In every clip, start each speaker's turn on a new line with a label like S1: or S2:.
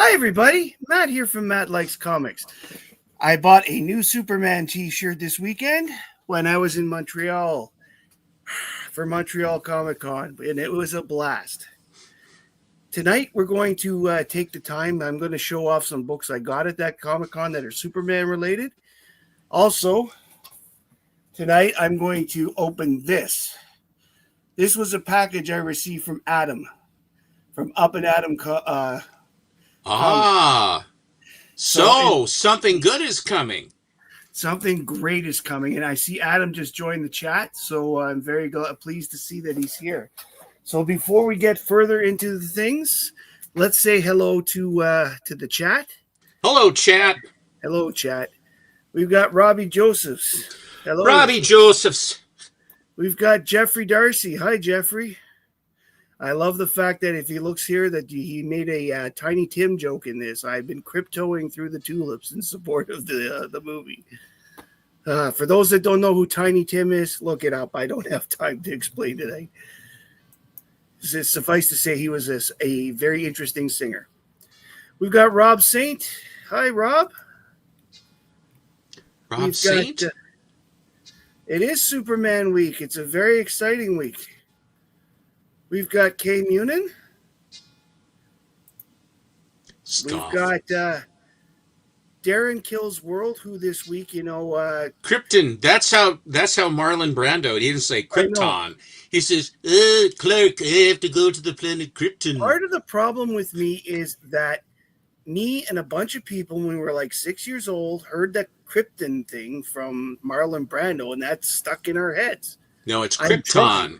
S1: Hi, everybody. Matt here from Matt Likes Comics. I bought a new Superman t-shirt this weekend when I was in Montreal for Montreal Comic Con, and it was a blast. Tonight, we're going to take the time. I'm going to show off some books I got at that Comic Con that are Superman related. Also, tonight, I'm going to open this. This was a package I received from Adam, from Up and Adam Comics.
S2: So something good is coming.
S1: Something great is coming, and I see Adam just joined the chat, so I'm very pleased to see that he's here. So before we get further into the things, let's say hello to the chat.
S2: Hello, chat.
S1: Hello, chat. We've got Robbie Josephs. Hello,
S2: Robbie Josephs.
S1: We've got Jeffrey Darcy. Hi, Jeffrey. I love the fact that if he looks here, that he made a Tiny Tim joke in this. I've been cryptoing through the tulips in support of the movie. For those that don't know who Tiny Tim is, look it up. I don't have time to explain today. Suffice to say, he was a very interesting singer. We've got Rob Saint. Hi, Rob.
S2: Rob Saint?
S1: It is Superman week. It's a very exciting week. We've got Kay Munin.
S2: Stop.
S1: We've got Darren Kills World, who this week,
S2: Krypton. That's how Marlon Brando. He didn't say Krypton. He says, Clark, I have to go to the planet Krypton.
S1: Part of the problem with me is that me and a bunch of people, when we were like 6 years old, heard that Krypton thing from Marlon Brando, and that's stuck in our heads.
S2: No, it's Krypton.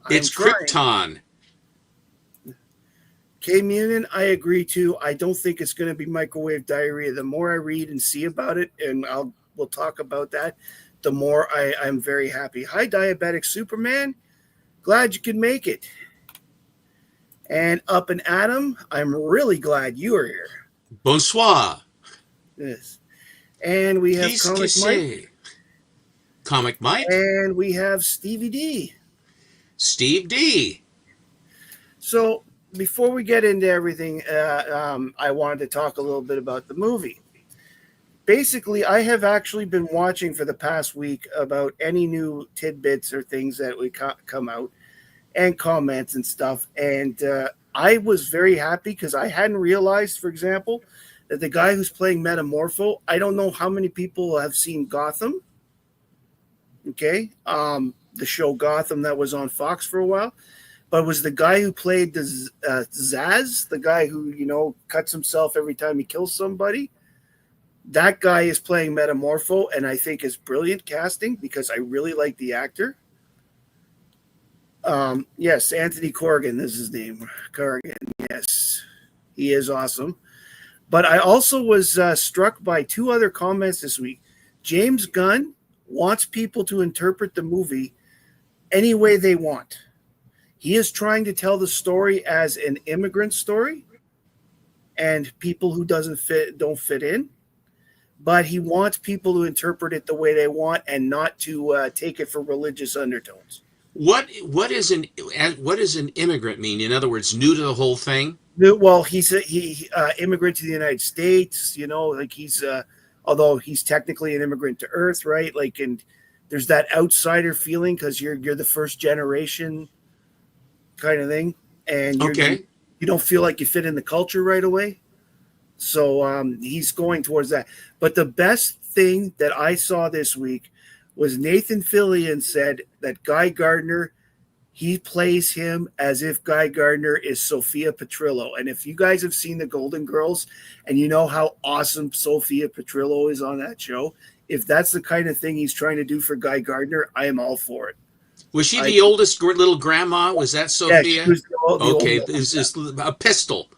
S2: It's Krypton.
S1: Kay Munin, I agree too. I don't think it's going to be microwave diarrhea. The more I read and see about it, and we'll talk about that, the more I'm very happy. Hi, Diabetic Superman. Glad you could make it. And Up and Adam, I'm really glad you are here.
S2: Bonsoir.
S1: Yes. And we have
S2: Comic Mike.
S1: And we have Stevie D.
S2: Steve D.
S1: So before we get into everything, I wanted to talk a little bit about the movie. Basically, I have actually been watching for the past week about any new tidbits or things that would come out and comments and stuff. And I was very happy because I hadn't realized, for example, that the guy who's playing Metamorpho, I don't know how many people have seen Gotham. Okay. The show Gotham that was on Fox for a while, but it was the guy who played the Zaz, the guy who, cuts himself every time he kills somebody. That guy is playing Metamorpho, and I think is brilliant casting because I really like the actor. Yes, Anthony Corrigan is his name. Corrigan, yes. He is awesome. But I also was struck by two other comments this week. James Gunn wants people to interpret the movie any way they want. He is trying to tell the story as an immigrant story and people who don't fit in, but he wants people to interpret it the way they want and not to take it for religious undertones.
S2: What does an immigrant mean? In other words, new to the whole thing?
S1: Well, he's he immigrant to the United States, like he's although he's technically an immigrant to Earth, right? Like, and there's that outsider feeling because you're the first generation kind of thing, and you don't feel like you fit in the culture right away. So he's going towards that. But the best thing that I saw this week was Nathan Fillion said that Guy Gardner, he plays him as if Guy Gardner is Sophia Petrillo. And if you guys have seen the Golden Girls and you know how awesome Sophia Petrillo is on that show, if that's the kind of thing he's trying to do for Guy Gardner, I am all for it.
S2: Was she the oldest little grandma? Was that Sophia?
S1: Yeah, she was the
S2: okay, this is a pistol.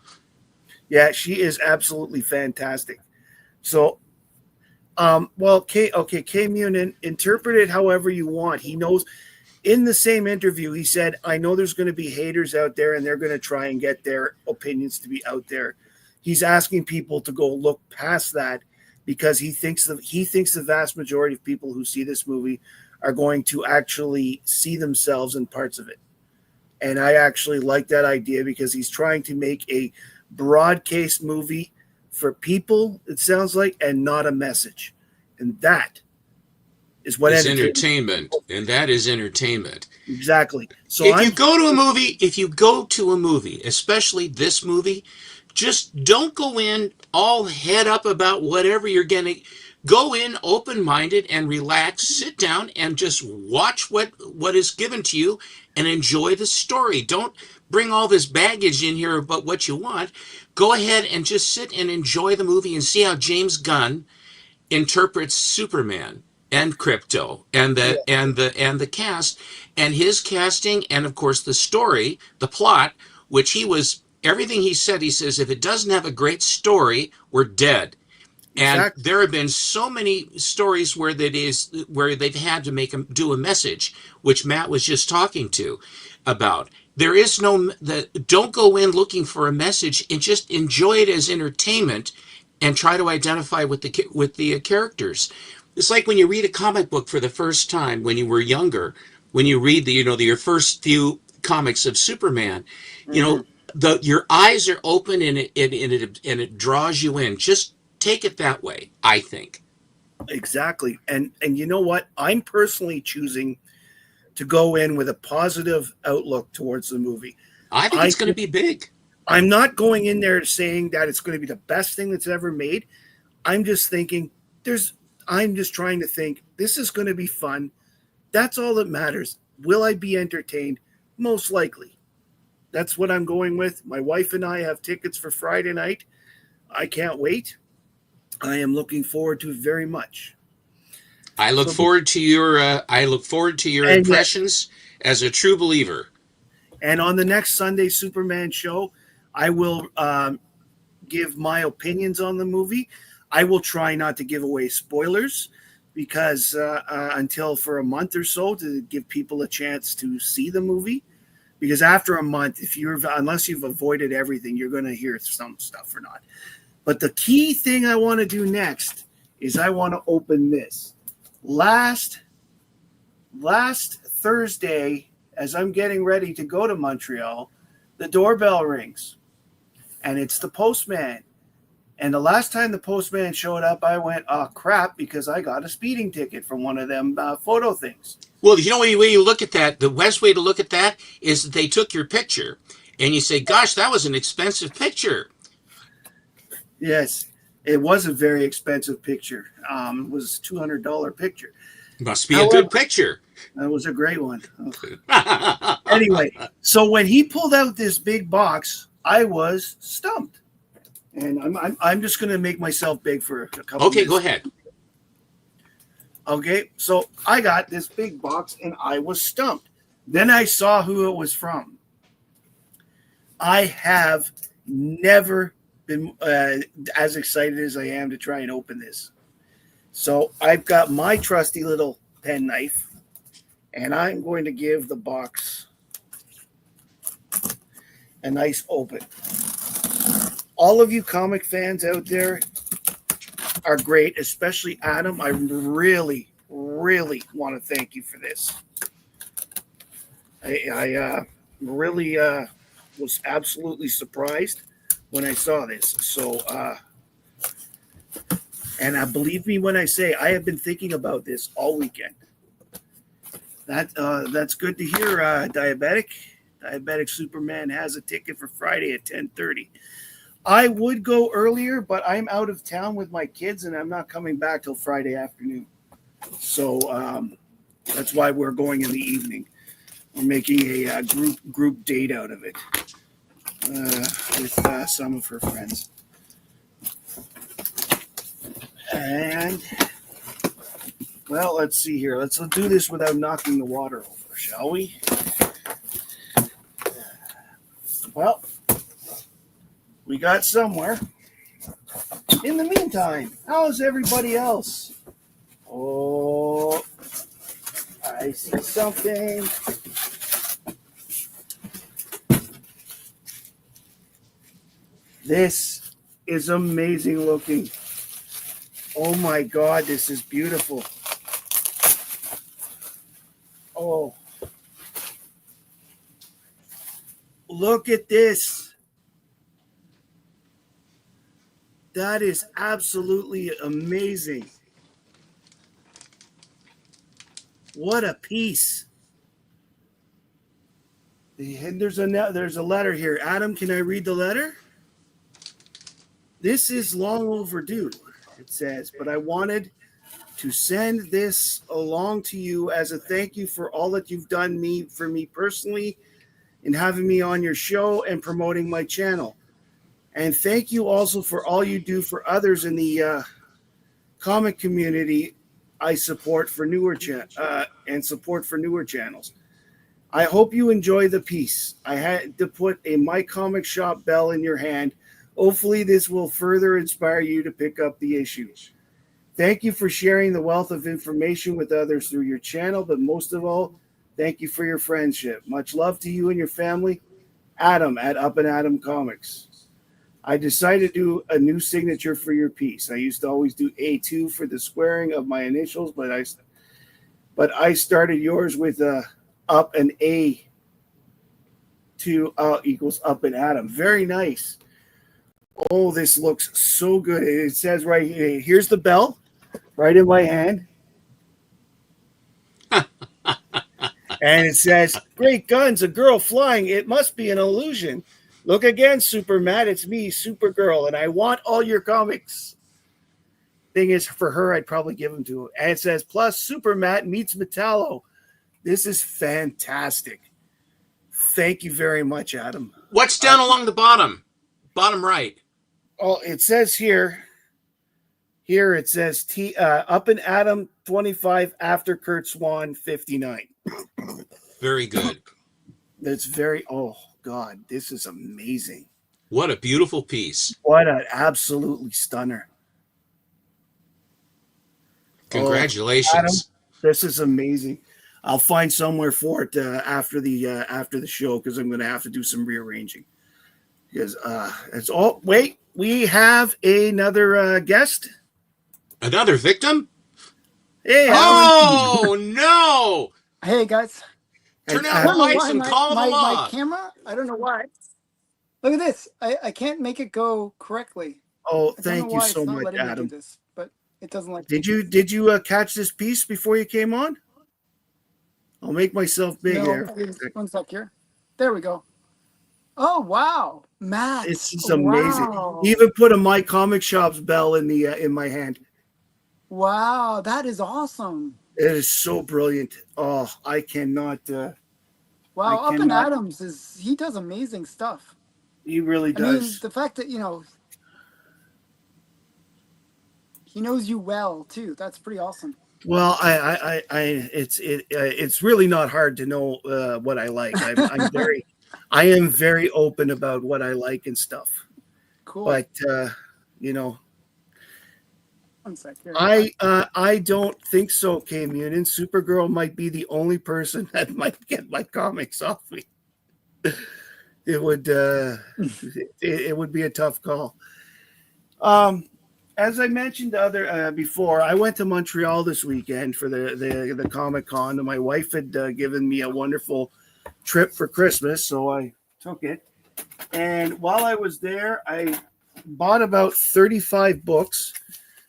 S1: Yeah, she is absolutely fantastic. So, Kay Munin, interpret it however you want. He knows. In the same interview, he said, I know there's going to be haters out there and they're going to try and get their opinions to be out there. He's asking people to go look past that because he thinks the vast majority of people who see this movie are going to actually see themselves in parts of it. And I actually like that idea because he's trying to make a broad-case movie for people, it sounds like, and not a message. And that is what
S2: Is
S1: entertainment.
S2: entertainment, and that is entertainment.
S1: Exactly. So
S2: If you
S1: I'm
S2: go to a movie, especially this movie, just don't go in all head up about whatever you're getting. Go in open-minded and relax, sit down and just watch what is given to you and enjoy the story. Don't bring all this baggage in here about what you want. Go ahead and just sit and enjoy the movie and see how James Gunn interprets Superman and Crypto and
S1: yeah,
S2: the cast and his casting, and of course the story, the plot, which he was everything he said. He says if it doesn't have a great story, we're dead. And
S1: exactly.
S2: there have been so many stories where they've had to do a message, which Matt was just talking to about. There is don't go in looking for a message and just enjoy it as entertainment and try to identify with the characters. It's like when you read a comic book for the first time when you were younger, when you read your first few comics of Superman, you
S1: Hmm.
S2: know, your eyes are open and it draws you in. Just take it that way, I think.
S1: Exactly. And you know what? I'm personally choosing to go in with a positive outlook towards the movie.
S2: I think
S1: I
S2: it's going to be big.
S1: I'm not going in there saying that it's going to be the best thing that's ever made. I'm just thinking there's I'm just trying to think this is going to be fun. That's all that matters. Will I be entertained? Most likely. That's what I'm going with. My wife and I have tickets for Friday night. I can't wait. I am looking forward to it very much. So
S2: I look forward to your
S1: and yes,
S2: impressions as a true believer.
S1: and on the next Sunday Superman show, I will give my opinions on the movie. I will try not to give away spoilers because until for a month or so to give people a chance to see the movie. Because after a month, if you're unless you've avoided everything, you're going to hear some stuff or not. But the key thing I want to do next is I want to open this. Last Thursday, as I'm getting ready to go to Montreal, the doorbell rings, and it's the postman. And the last time the postman showed up, I went, "Oh crap!" because I got a speeding ticket from one of them photo things.
S2: Well, when you look at that, the best way to look at that is that they took your picture and you say, gosh, that was an expensive picture.
S1: Yes, it was a very expensive picture. It was a $200 picture.
S2: Must be a
S1: However,
S2: good picture.
S1: that was a great one. Anyway, so when he pulled out this big box, I was stumped, and I'm just going to make myself big for a couple
S2: Okay,
S1: minutes.
S2: go ahead.
S1: Okay, so I got this big box, and I was stumped. Then I saw who it was from. I have never been as excited as I am to try and open this. So I've got my trusty little penknife, and I'm going to give the box a nice open. All of you comic fans out there are great, especially Adam. I really, really want to thank you for this. I really was absolutely surprised when I saw this. So, and believe me when I say I have been thinking about this all weekend. That's good to hear, diabetic. Diabetic Superman has a ticket for Friday at 10:30. I would go earlier, but I'm out of town with my kids, and I'm not coming back till Friday afternoon. So that's why we're going in the evening. We're making a group date out of it with some of her friends. And well, let's see here. Let's do this without knocking the water over, shall we? Well, we got somewhere. In the meantime, how's everybody else? Oh, I see something. This is amazing looking. Oh my God, this is beautiful. Oh, look at this. That is absolutely amazing. What a piece. And there's a letter here. Adam, can I read the letter? This is long overdue, it says, but I wanted to send this along to you as a thank you for all that you've done for me personally in having me on your show and promoting my channel. And thank you also for all you do for others in the comic community I support for newer channels. I hope you enjoy the piece. I had to put a My Comic Shop bell in your hand. Hopefully this will further inspire you to pick up the issue. Thank you for sharing the wealth of information with others through your channel, but most of all, thank you for your friendship. Much love to you and your family. Adam at Up and Adam Comics. I decided to do a new signature for your piece. I used to always do A2 for the squaring of my initials, but I started yours with Up and A2 equals Up and Adam. Very nice. Oh, this looks so good. It says right here, here's the bell, right in my hand. And it says, great guns, a girl flying. It must be an illusion. Look again, Super Matt. It's me, Supergirl, and I want all your comics. Thing is, for her, I'd probably give them to her. And it says, plus Super Matt meets Metallo. This is fantastic. Thank you very much, Adam.
S2: What's down along the bottom? Bottom right.
S1: Oh, it says here it says Up and Adam 25 after Kurt Swan 59.
S2: Very good.
S1: That's very, oh God, this is amazing.
S2: What a beautiful piece.
S1: What an absolutely stunner.
S2: Congratulations.
S1: Adam, this is amazing. I'll find somewhere for it after the show, because I'm going to have to do some rearranging. Because it's all. Wait, we have another guest.
S2: Another victim?
S1: Hey,
S2: oh no!
S3: Hey guys.
S2: Turn out the lights and call the law.
S3: My camera, I don't know why. Look at this. I can't make it go correctly.
S1: Oh, thank you so much, Adam.
S3: This, but it doesn't like.
S1: Did you catch this piece before you came on? I'll make myself big here.
S3: One sec here. There we go. Oh wow, Matt!
S1: This is amazing.
S3: Wow.
S1: He even put a My Comic Shop's bell in my hand.
S3: Wow, that is awesome.
S1: It is so brilliant. Oh, I cannot.
S3: Wow, Up and Adams he does amazing stuff.
S1: He really does.
S3: I mean, the fact that he knows you well too. That's pretty awesome.
S1: Well, it's really not hard to know what I like. I am very open about what I like and stuff.
S3: Cool.
S1: But
S3: one sec here.
S1: I don't think so, K Munin. Supergirl might be the only person that might get my comics off me. It would it would be a tough call. As I mentioned before, I went to Montreal this weekend for the Comic Con, and my wife had given me a wonderful trip for Christmas, so I took it. And while I was there, I bought about 35 books,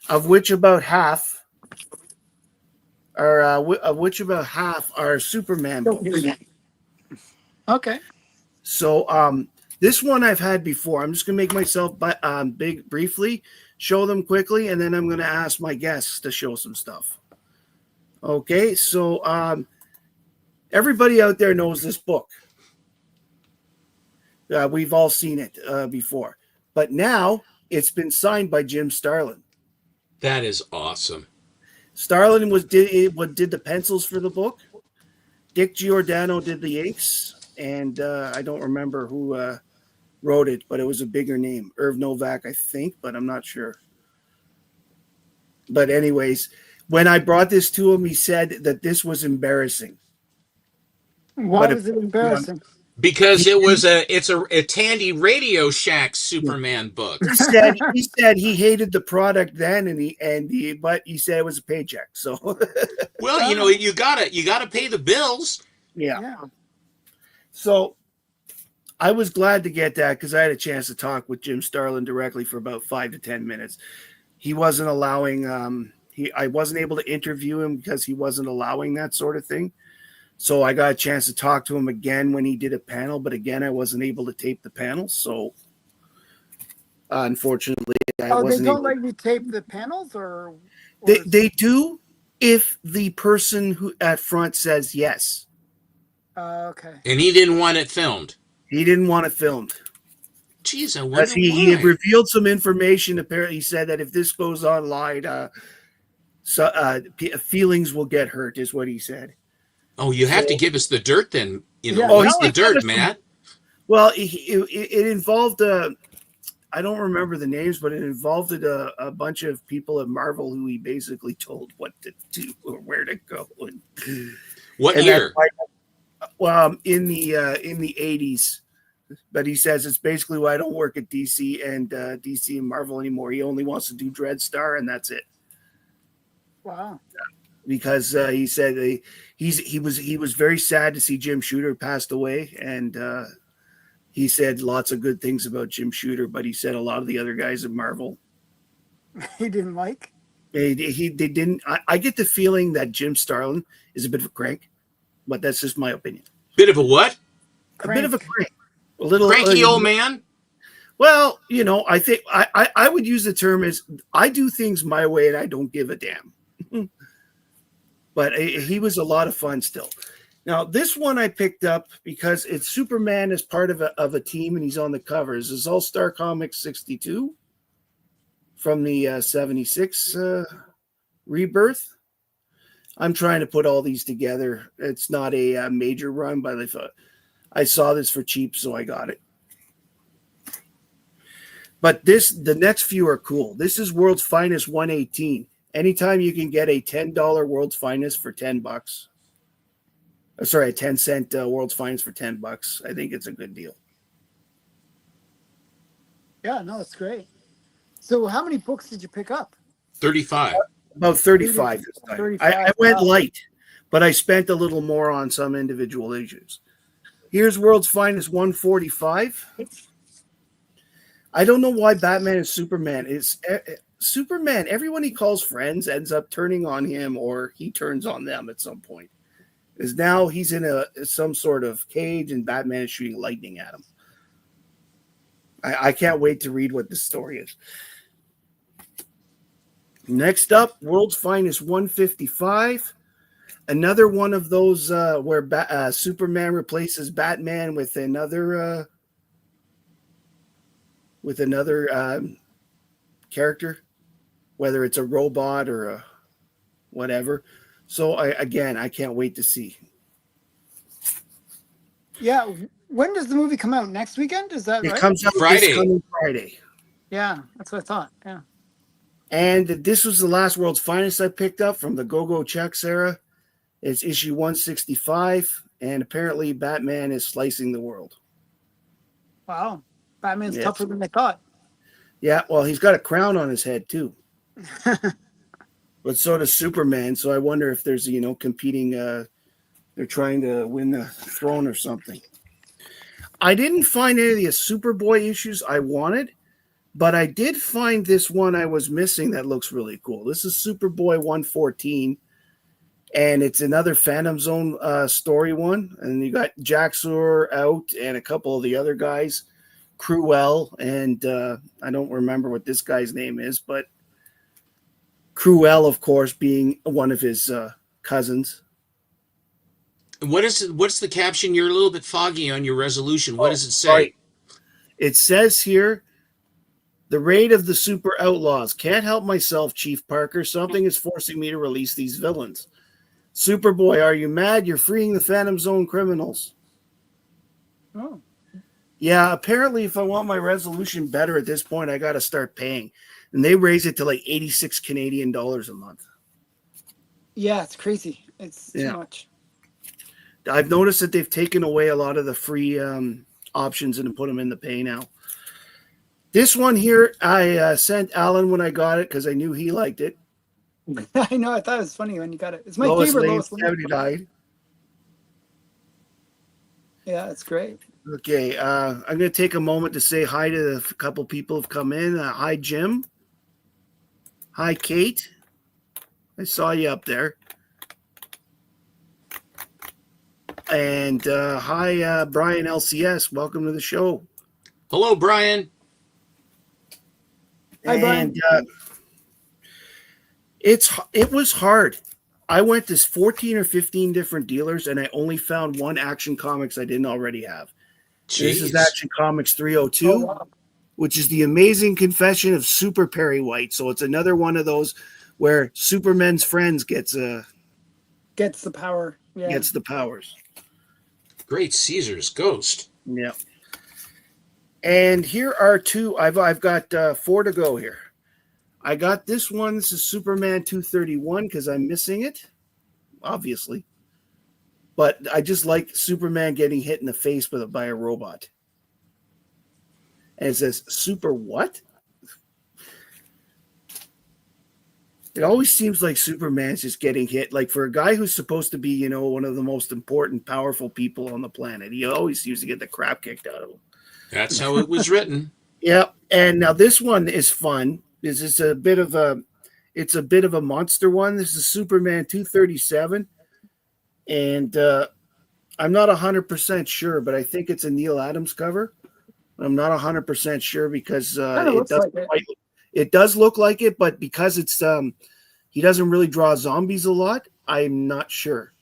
S1: of which about half are Superman books.
S3: Okay.
S1: So this one I've had before. I'm just gonna make myself briefly, show them quickly, and then I'm gonna ask my guests to show some stuff. Okay, so everybody out there knows this book. We've all seen it before, but now it's been signed by Jim Starlin.
S2: That is awesome.
S1: Starlin did the pencils for the book. Dick Giordano did the inks, and I don't remember who wrote it, but it was a bigger name, Irv Novak, I think, but I'm not sure. But anyways, when I brought this to him, he said that this was embarrassing.
S3: Why was it embarrassing?
S2: Because it's a Tandy Radio Shack Superman book.
S1: He said he hated the product then, but he said it was a paycheck. So,
S2: well, you gotta pay the bills.
S1: Yeah. So, I was glad to get that because I had a chance to talk with Jim Starlin directly for about 5 to 10 minutes. He wasn't allowing I wasn't able to interview him because he wasn't allowing that sort of thing. So I got a chance to talk to him again when he did a panel, but again I wasn't able to tape the panel. So unfortunately, I
S3: Oh, they
S1: wasn't
S3: don't
S1: able.
S3: let you tape the panels, or
S1: They do if the person who at front says yes.
S3: okay.
S2: And he didn't want it filmed.
S1: He didn't want it filmed.
S2: Jeez, I
S1: As
S2: wonder
S1: he had
S2: why.
S1: revealed some information. Apparently, he said that if this goes online, feelings will get hurt, is what he said.
S2: Oh, you have to
S1: So-
S2: give us the dirt then.
S3: Yeah,
S2: What's
S3: no,
S2: the dirt, Matt?
S1: Well, it involved I don't remember the names, but it involved a bunch of people at Marvel who he basically told what to do or where to go.
S2: What
S1: And
S2: year?
S1: in the 80s. But he says it's basically why I don't work at DC and DC and Marvel anymore. He only wants to do Dreadstar, and that's it.
S3: Wow.
S1: Because he said he was very sad to see Jim Shooter passed away, and he said lots of good things about Jim Shooter, but he said a lot of the other guys at Marvel
S3: He didn't like.
S1: they didn't. I get the feeling that Jim Starlin is a bit of a crank, but that's just my opinion.
S2: Bit of a what?
S1: A bit of a crank, a little
S2: Cranky old man?
S1: Well, I think I would use the term as I do things my way and I don't give a damn. But he was a lot of fun still. Now, this one I picked up because it's Superman as part of a team and he's on the covers. It's All-Star Comics 62 from the 76 Rebirth. I'm trying to put all these together. It's not a major run, but I saw this for cheap, so I got it. But the next few are cool. This is World's Finest 118. Anytime you can get a $10 World's Finest for $10. Sorry, a 10-cent World's Finest for $10. I think it's a good deal.
S3: Yeah, no, it's great. So, how many books did you pick up?
S2: 35.
S1: About 35 this time.
S3: 35,
S1: I went
S3: wow.
S1: light, but I spent a little more on some individual issues. Here's World's Finest 145. I don't know why Batman and Superman is Superman. Everyone he calls friends ends up turning on him, or he turns on them at some point. Is now he's in some sort of cage, and Batman is shooting lightning at him. I can't wait to read what this story is. Next up, World's Finest 155. Another one of those where Superman replaces Batman with another character, whether it's a robot or a whatever. So I can't wait to see.
S3: Yeah. When does the movie come out? Next weekend? Is that
S1: It
S3: right?
S1: comes out
S2: Friday.
S1: this coming Friday.
S3: Yeah, that's what I thought. Yeah.
S1: And this was the last World's Finest I picked up from the Go-Go Chucks era. It's issue 165, and apparently Batman is slicing the world.
S3: Wow. Batman's
S1: Yeah.
S3: tougher than I thought.
S1: Yeah, well, he's got a crown on his head, too. But so does Superman, so I wonder if there's, competing, they're trying to win the throne or something. I didn't find any of the Superboy issues I wanted, but I did find this one I was missing that looks really cool. This is Superboy 114, and it's another Phantom Zone story one. And you got Jaxor out and a couple of the other guys, Cruel, and I don't remember what this guy's name is, but Cruel, of course, being one of his cousins.
S2: What's the caption? You're a little bit foggy on your resolution. What does it say?
S1: Sorry. It says here, the raid of the super outlaws. Can't help myself, Chief Parker. Something is forcing me to release these villains. Superboy, are you mad? You're freeing the Phantom Zone criminals.
S3: Oh.
S1: Yeah, apparently if I want my resolution better at this point, I got to start paying. And they raise it to like 86 Canadian dollars a month.
S3: Yeah, it's crazy. It's too
S1: Yeah.
S3: much.
S1: I've noticed that they've taken away a lot of the free options and put them in the pay now. This one here, I sent Alan when I got it because I knew he liked it.
S3: I know. I thought it was funny when you got it. It's my
S1: Lois
S3: favorite
S1: Lane
S3: Lois Lane.
S1: 79.
S3: Yeah, it's great.
S1: Okay, I'm going to take a moment to say hi to a couple people who've come in. Hi, Jim. Hi, Kate. I saw you up there. And hi, Brian LCS. Welcome to the show.
S2: Hello, Brian.
S3: Hi, Brian.
S1: And it was hard. I went to 14 or 15 different dealers, and I only found one Action Comics I didn't already have. This is
S2: Jeez.
S1: Action Comics 302,
S3: Oh, wow.
S1: which is the Amazing Confession of Super Perry White. So it's another one of those where Superman's friends gets
S3: Gets the power. Yeah.
S1: gets the powers.
S2: Great Caesar's ghost.
S1: Yeah. And here are two. I've got 4 to go here. I got this one. This is Superman 231 because I'm missing it, obviously. But I just like Superman getting hit in the face by a robot. And it says, Super what? It always seems like Superman's just getting hit. Like for a guy who's supposed to be, one of the most important, powerful people on the planet, he always seems to get the crap kicked out of him.
S2: That's how it was written.
S1: Yeah. And now this one is fun. This is a bit of a monster one. This is Superman 237. And I'm not 100% sure, but I think it's a Neil Adams cover. I'm not 100% sure because it does look like it, but because it's he doesn't really draw zombies a lot, I'm not sure.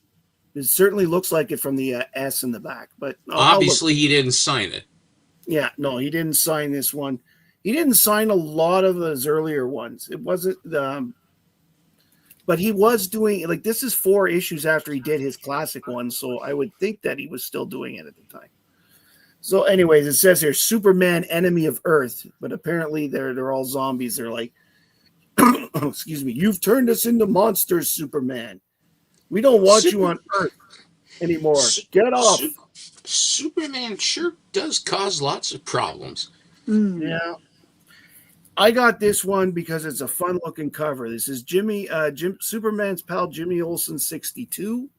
S1: It certainly looks like it from the S in the back, but
S2: Obviously he didn't sign it.
S1: Yeah, no, he didn't sign this one. He didn't sign a lot of his earlier ones. It wasn't, but he was doing like this is 4 issues after he did his classic one, so I would think that he was still doing it at the time. So, anyways, it says here Superman, enemy of Earth, but apparently they're all zombies. They're like, excuse me, you've turned us into monsters, Superman. We don't want you on Earth anymore. Get off.
S2: Superman sure does cause lots of problems.
S1: Yeah. I got this one because it's a fun looking cover. This is Superman's pal Jimmy Olsen 62.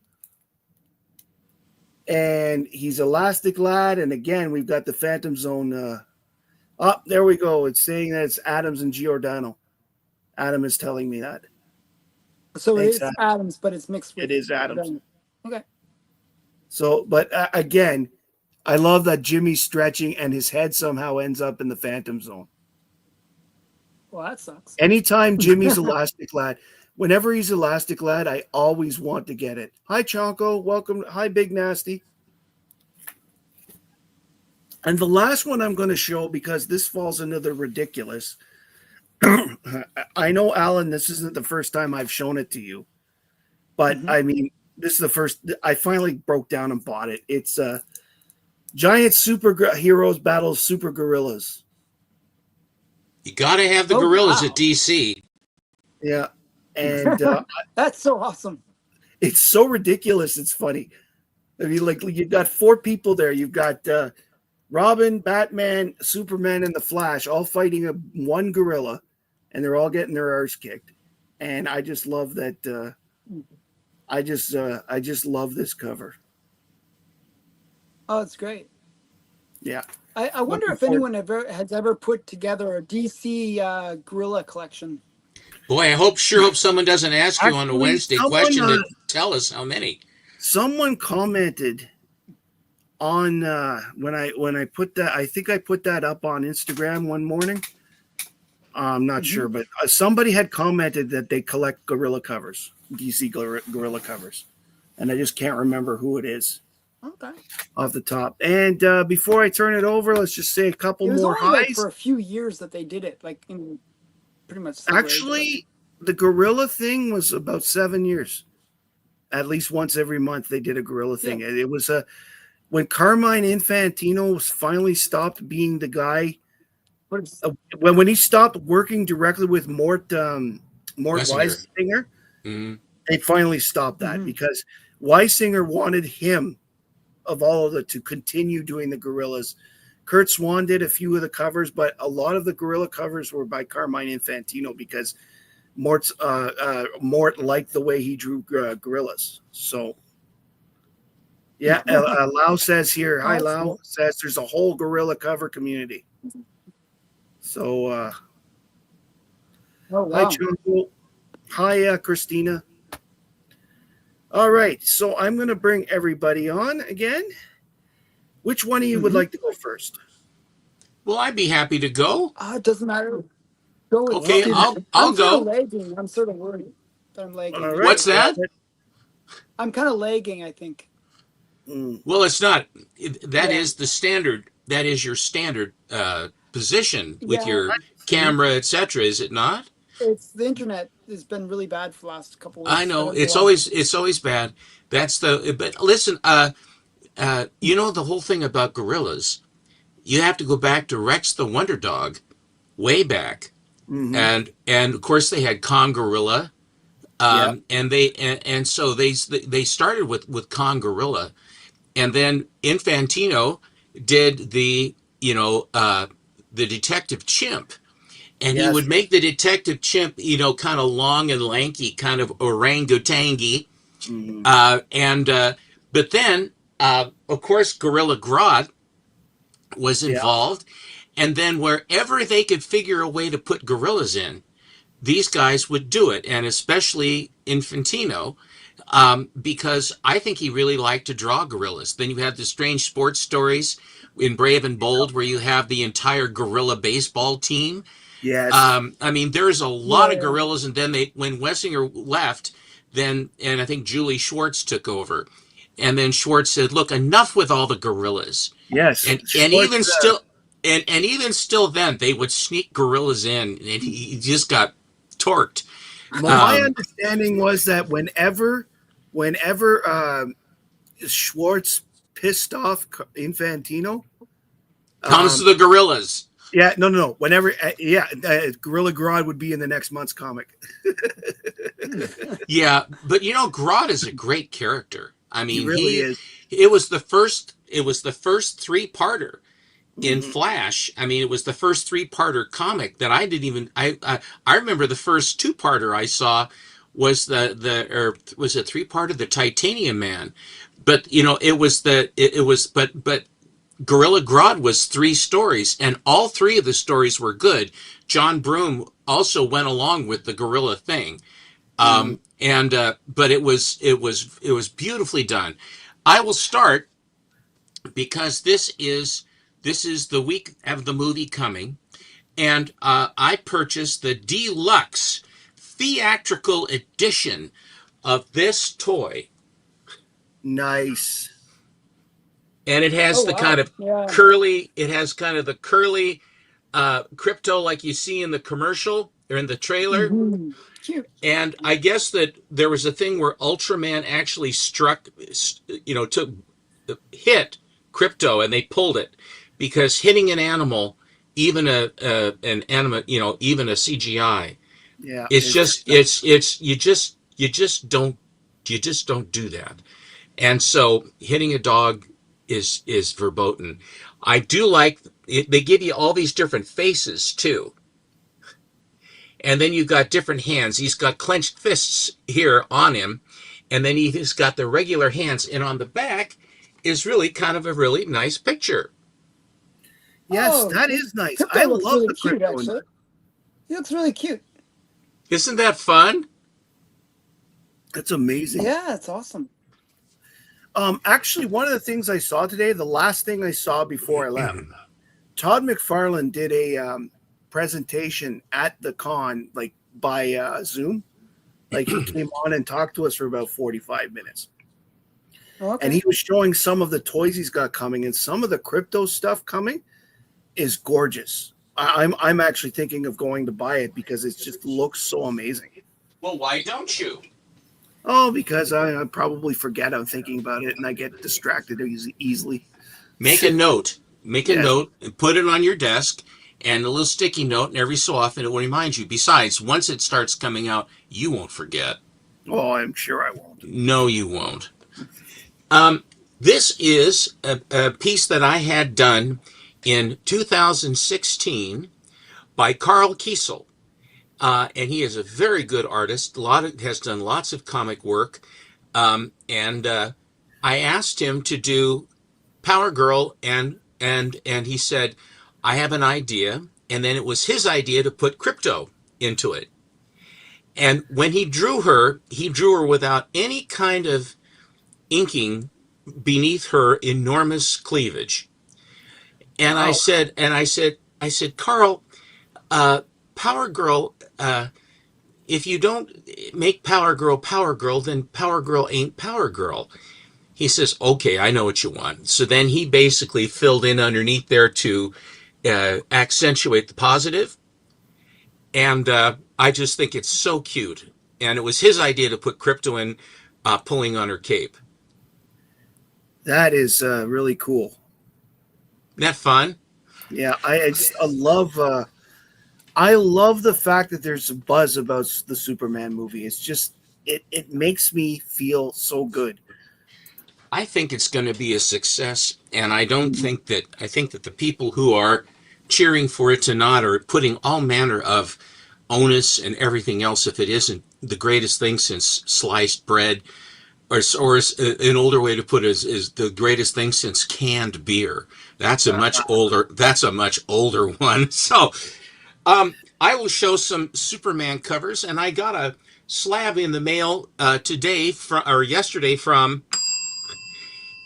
S1: And he's Elastic Lad. And again, we've got the Phantom Zone. There we go. It's saying that it's Adams and Giordano. Adam is telling me that.
S3: So
S1: Thanks,
S3: it's Adams, but it's mixed with.
S1: It is Adams.
S3: Okay.
S1: So, but again, I love that Jimmy's stretching and his head somehow ends up in the Phantom Zone.
S3: Well, that sucks.
S1: Anytime Jimmy's Elastic Lad, whenever he's Elastic Lad, I always want to get it. Hi, Chonko. Welcome. Hi, Big Nasty. And the last one I'm going to show, because this falls into the ridiculous. I know, Alan, this isn't the first time I've shown it to you. But, I mean, this is the first. I finally broke down and bought it. It's Giant Heroes Battle Super Gorillas.
S2: You got to have the gorillas at DC.
S1: Yeah. And
S3: that's so awesome.
S1: It's so ridiculous. It's funny. I mean, like you've got 4 people there. You've got Robin, Batman, Superman, and the Flash all fighting one gorilla, and they're all getting their arse kicked. And I just love that. I just love this cover.
S3: Oh, it's great.
S1: Yeah.
S3: I wonder if anyone has ever put together a DC gorilla collection.
S2: Boy, I sure hope someone doesn't ask you on a Wednesday question to tell us how many.
S1: Someone commented on when I put that. I think I put that up on Instagram one morning. I'm not sure, but somebody had commented that they collect gorilla covers, DC gorilla covers, and I just can't remember who it is.
S3: Okay.
S1: Off the top. And before I turn it over, let's just say a couple more highs.
S3: Like for a few years that they did it, like in pretty much.
S1: Actually, the gorilla thing was about 7 years. At least once every month they did a gorilla thing. Yeah. It was when Carmine Infantino finally stopped being the guy. When he stopped working directly with Mort Weisinger, they finally stopped that because Weisinger wanted him of all of it to continue doing the gorillas. Kurt Swan did a few of the covers, but a lot of the gorilla covers were by Carmine Infantino because Mort liked the way he drew gorillas. So Yeah, Lau says here. Hi,
S3: That's
S1: Lau
S3: cool.
S1: says there's a whole gorilla cover community. So,
S3: Oh
S1: hi,
S3: wow.
S1: Chunko. Hi, Christina. All right, so I'm going to bring everybody on again. Which one of you would
S3: Mhm.
S1: like to go first?
S2: Well, I'd be happy to go.
S3: It doesn't matter. Go with
S2: Okay,
S3: Steve.
S2: I'll
S3: I'm sort of
S2: go.
S3: lagging. I'm sort of worried that I'm lagging.
S1: All right.
S2: What's that?
S3: I'm kind of lagging, I think.
S2: Well, it's not. That
S3: Yeah.
S2: is the standard. That is your standard position with
S3: Yeah.
S2: your camera, etc. Is it not?
S3: It's the internet has been really bad for the last couple of
S2: I
S3: weeks. I
S2: know
S3: don't know
S2: it's
S3: why.
S2: always bad. That's the. But listen, you know the whole thing about gorillas. You have to go back to Rex the Wonder Dog, way back,
S1: Mm-hmm.
S2: and of course they had Kong Gorilla,
S1: Yeah.
S2: and so they started with Kong Gorilla, and then Infantino did the Detective Chimp, and he
S1: Yes.
S2: would make the Detective Chimp kind of long and lanky, kind of orangutangy,
S1: Mm-hmm.
S2: and but then of course Gorilla Grodd was
S1: Yeah.
S2: involved, and then wherever they could figure a way to put gorillas in, these guys would do it, and especially Infantino, because I think he really liked to draw gorillas. Then you have the strange sports stories in Brave and Bold, where you have the entire gorilla baseball team.
S1: Yes.
S2: I mean, there's a lot of
S3: Yeah.
S2: gorillas, and then when Wessinger left, and I think Julie Schwartz took over, and then Schwartz said, "Look, enough with all the gorillas,"
S1: Yes.
S2: and
S1: Schwartz,
S2: even still. And even still, then they would sneak gorillas in, and he just got torqued.
S1: well, my understanding was that whenever Schwartz pissed off Infantino,
S2: Comes to the gorillas.
S1: yeah, no. Whenever, Gorilla Grodd would be in the next month's comic.
S2: Yeah, but Grodd is a great character. I mean,
S1: He really is.
S2: it was the first three-parter in
S1: Mhm.
S2: Flash. I mean, it was the first three-parter comic that I didn't even I remember the first two-parter I saw was or was it three-parter, the Titanium Man. But but Gorilla Grodd was three stories, and all three of the stories were good. John Broome also went along with the gorilla thing. And but it was beautifully done. I will start because this is the week of the movie coming, and I purchased the deluxe theatrical edition of this toy,
S1: Nice.
S2: and it has
S3: Oh,
S2: the
S3: wow.
S2: kind of
S3: Yeah.
S2: curly. It has kind of the curly crypto like you see in the commercial or in the trailer.
S3: Mhm. Cute.
S2: And I guess that there was a thing where Ultraman actually took hit Crypto, and they pulled it because hitting an animal, even an animal, even a CGI,
S1: Yeah.
S2: you just don't do that. And so hitting a dog is verboten. I do like it, they give you all these different faces too. And then you've got different hands. He's got clenched fists here on him, and then he's got the regular hands. And on the back is really kind of a really nice picture.
S1: Yes,
S3: Oh,
S1: that is nice.
S3: Crypto
S1: I
S3: looks
S1: love
S3: really
S1: the
S3: cute,
S1: crypto.
S3: actually. He looks really cute.
S2: Isn't that fun?
S1: That's amazing.
S3: Yeah, it's awesome.
S1: Actually, one of the things I saw today, the last thing I saw before I left, Todd McFarlane did a presentation at the con, like by Zoom. Like he came on and talked to us for about 45 minutes.
S3: Okay.
S1: And he was showing some of the toys he's got coming, and some of the crypto stuff coming is gorgeous. I'm actually thinking of going to buy it because it just looks so amazing.
S2: Well, why don't you?
S1: Oh, because I probably forget I'm thinking about it and I get distracted easily.
S2: Make a note. Make a
S1: Yes.
S2: note and put it on your desk, and a little sticky note, and every so often it will remind you. Besides, once it starts coming out, you won't forget.
S1: Oh, I'm sure I won't.
S2: No, you won't. This is a piece that I had done in 2016 by Carl Kiesel. And he is a very good artist. Has done lots of comic work. And I asked him to do Power Girl, and he said, I have an idea. And then it was his idea to put Crypto into it. And when he drew her without any kind of inking beneath her enormous cleavage. And
S1: Wow.
S2: I said, Carl, Power Girl, if you don't make Power Girl, then Power Girl ain't Power Girl. He says, okay, I know what you want. So then he basically filled in underneath there to accentuate the positive. And I just think it's so cute. And it was his idea to put Crypto in pulling on her cape.
S1: That is really cool.
S2: Isn't that fun?
S1: Yeah, I love the fact that there's a buzz about the Superman movie. It's just it makes me feel so good.
S2: I think it's going to be a success, and I think that the people who are cheering for it to not are putting all manner of onus and everything else if it isn't the greatest thing since sliced bread, or an older way to put it is the greatest thing since canned beer. That's a much older. That's a much older one. So, I will show some Superman covers, and I got a slab in the mail today or yesterday from.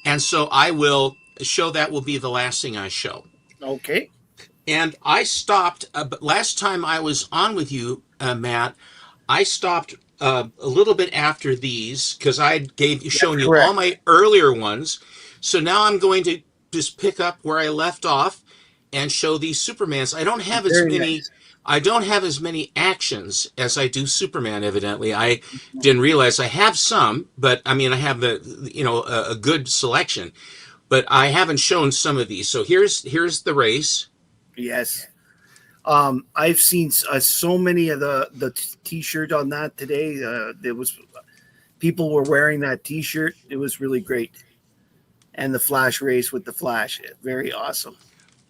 S2: And so I will show that will be the last thing I show.
S1: Okay.
S2: And I stopped, last time I was on with you, Matt, I stopped a little bit after these because I shown you all my earlier ones. So now I'm going to just pick up where I left off and show these Supermans. I don't have as many. Nice. I don't have as many actions as I do Superman. Evidently, I didn't realize I have some, but I mean I have a good selection, but I haven't shown some of these. So here's the race.
S1: Yes, I've seen so many of the T-shirt on that today. There was people were wearing that T-shirt. It was really great, and the Flash race with the Flash, very awesome.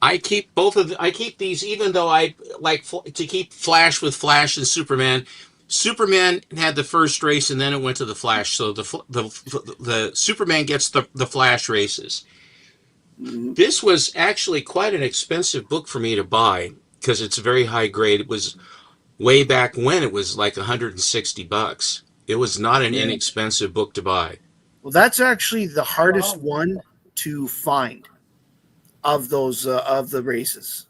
S2: I keep I keep these, even though I like to keep Flash with Flash and Superman. Superman had the first race, and then it went to the Flash. So the Superman gets the Flash races. Mm-hmm. This was actually quite an expensive book for me to buy because it's very high grade. It was way back when it was like $160. It was not an inexpensive book to buy.
S1: Well, that's actually the hardest one to find of those of the races.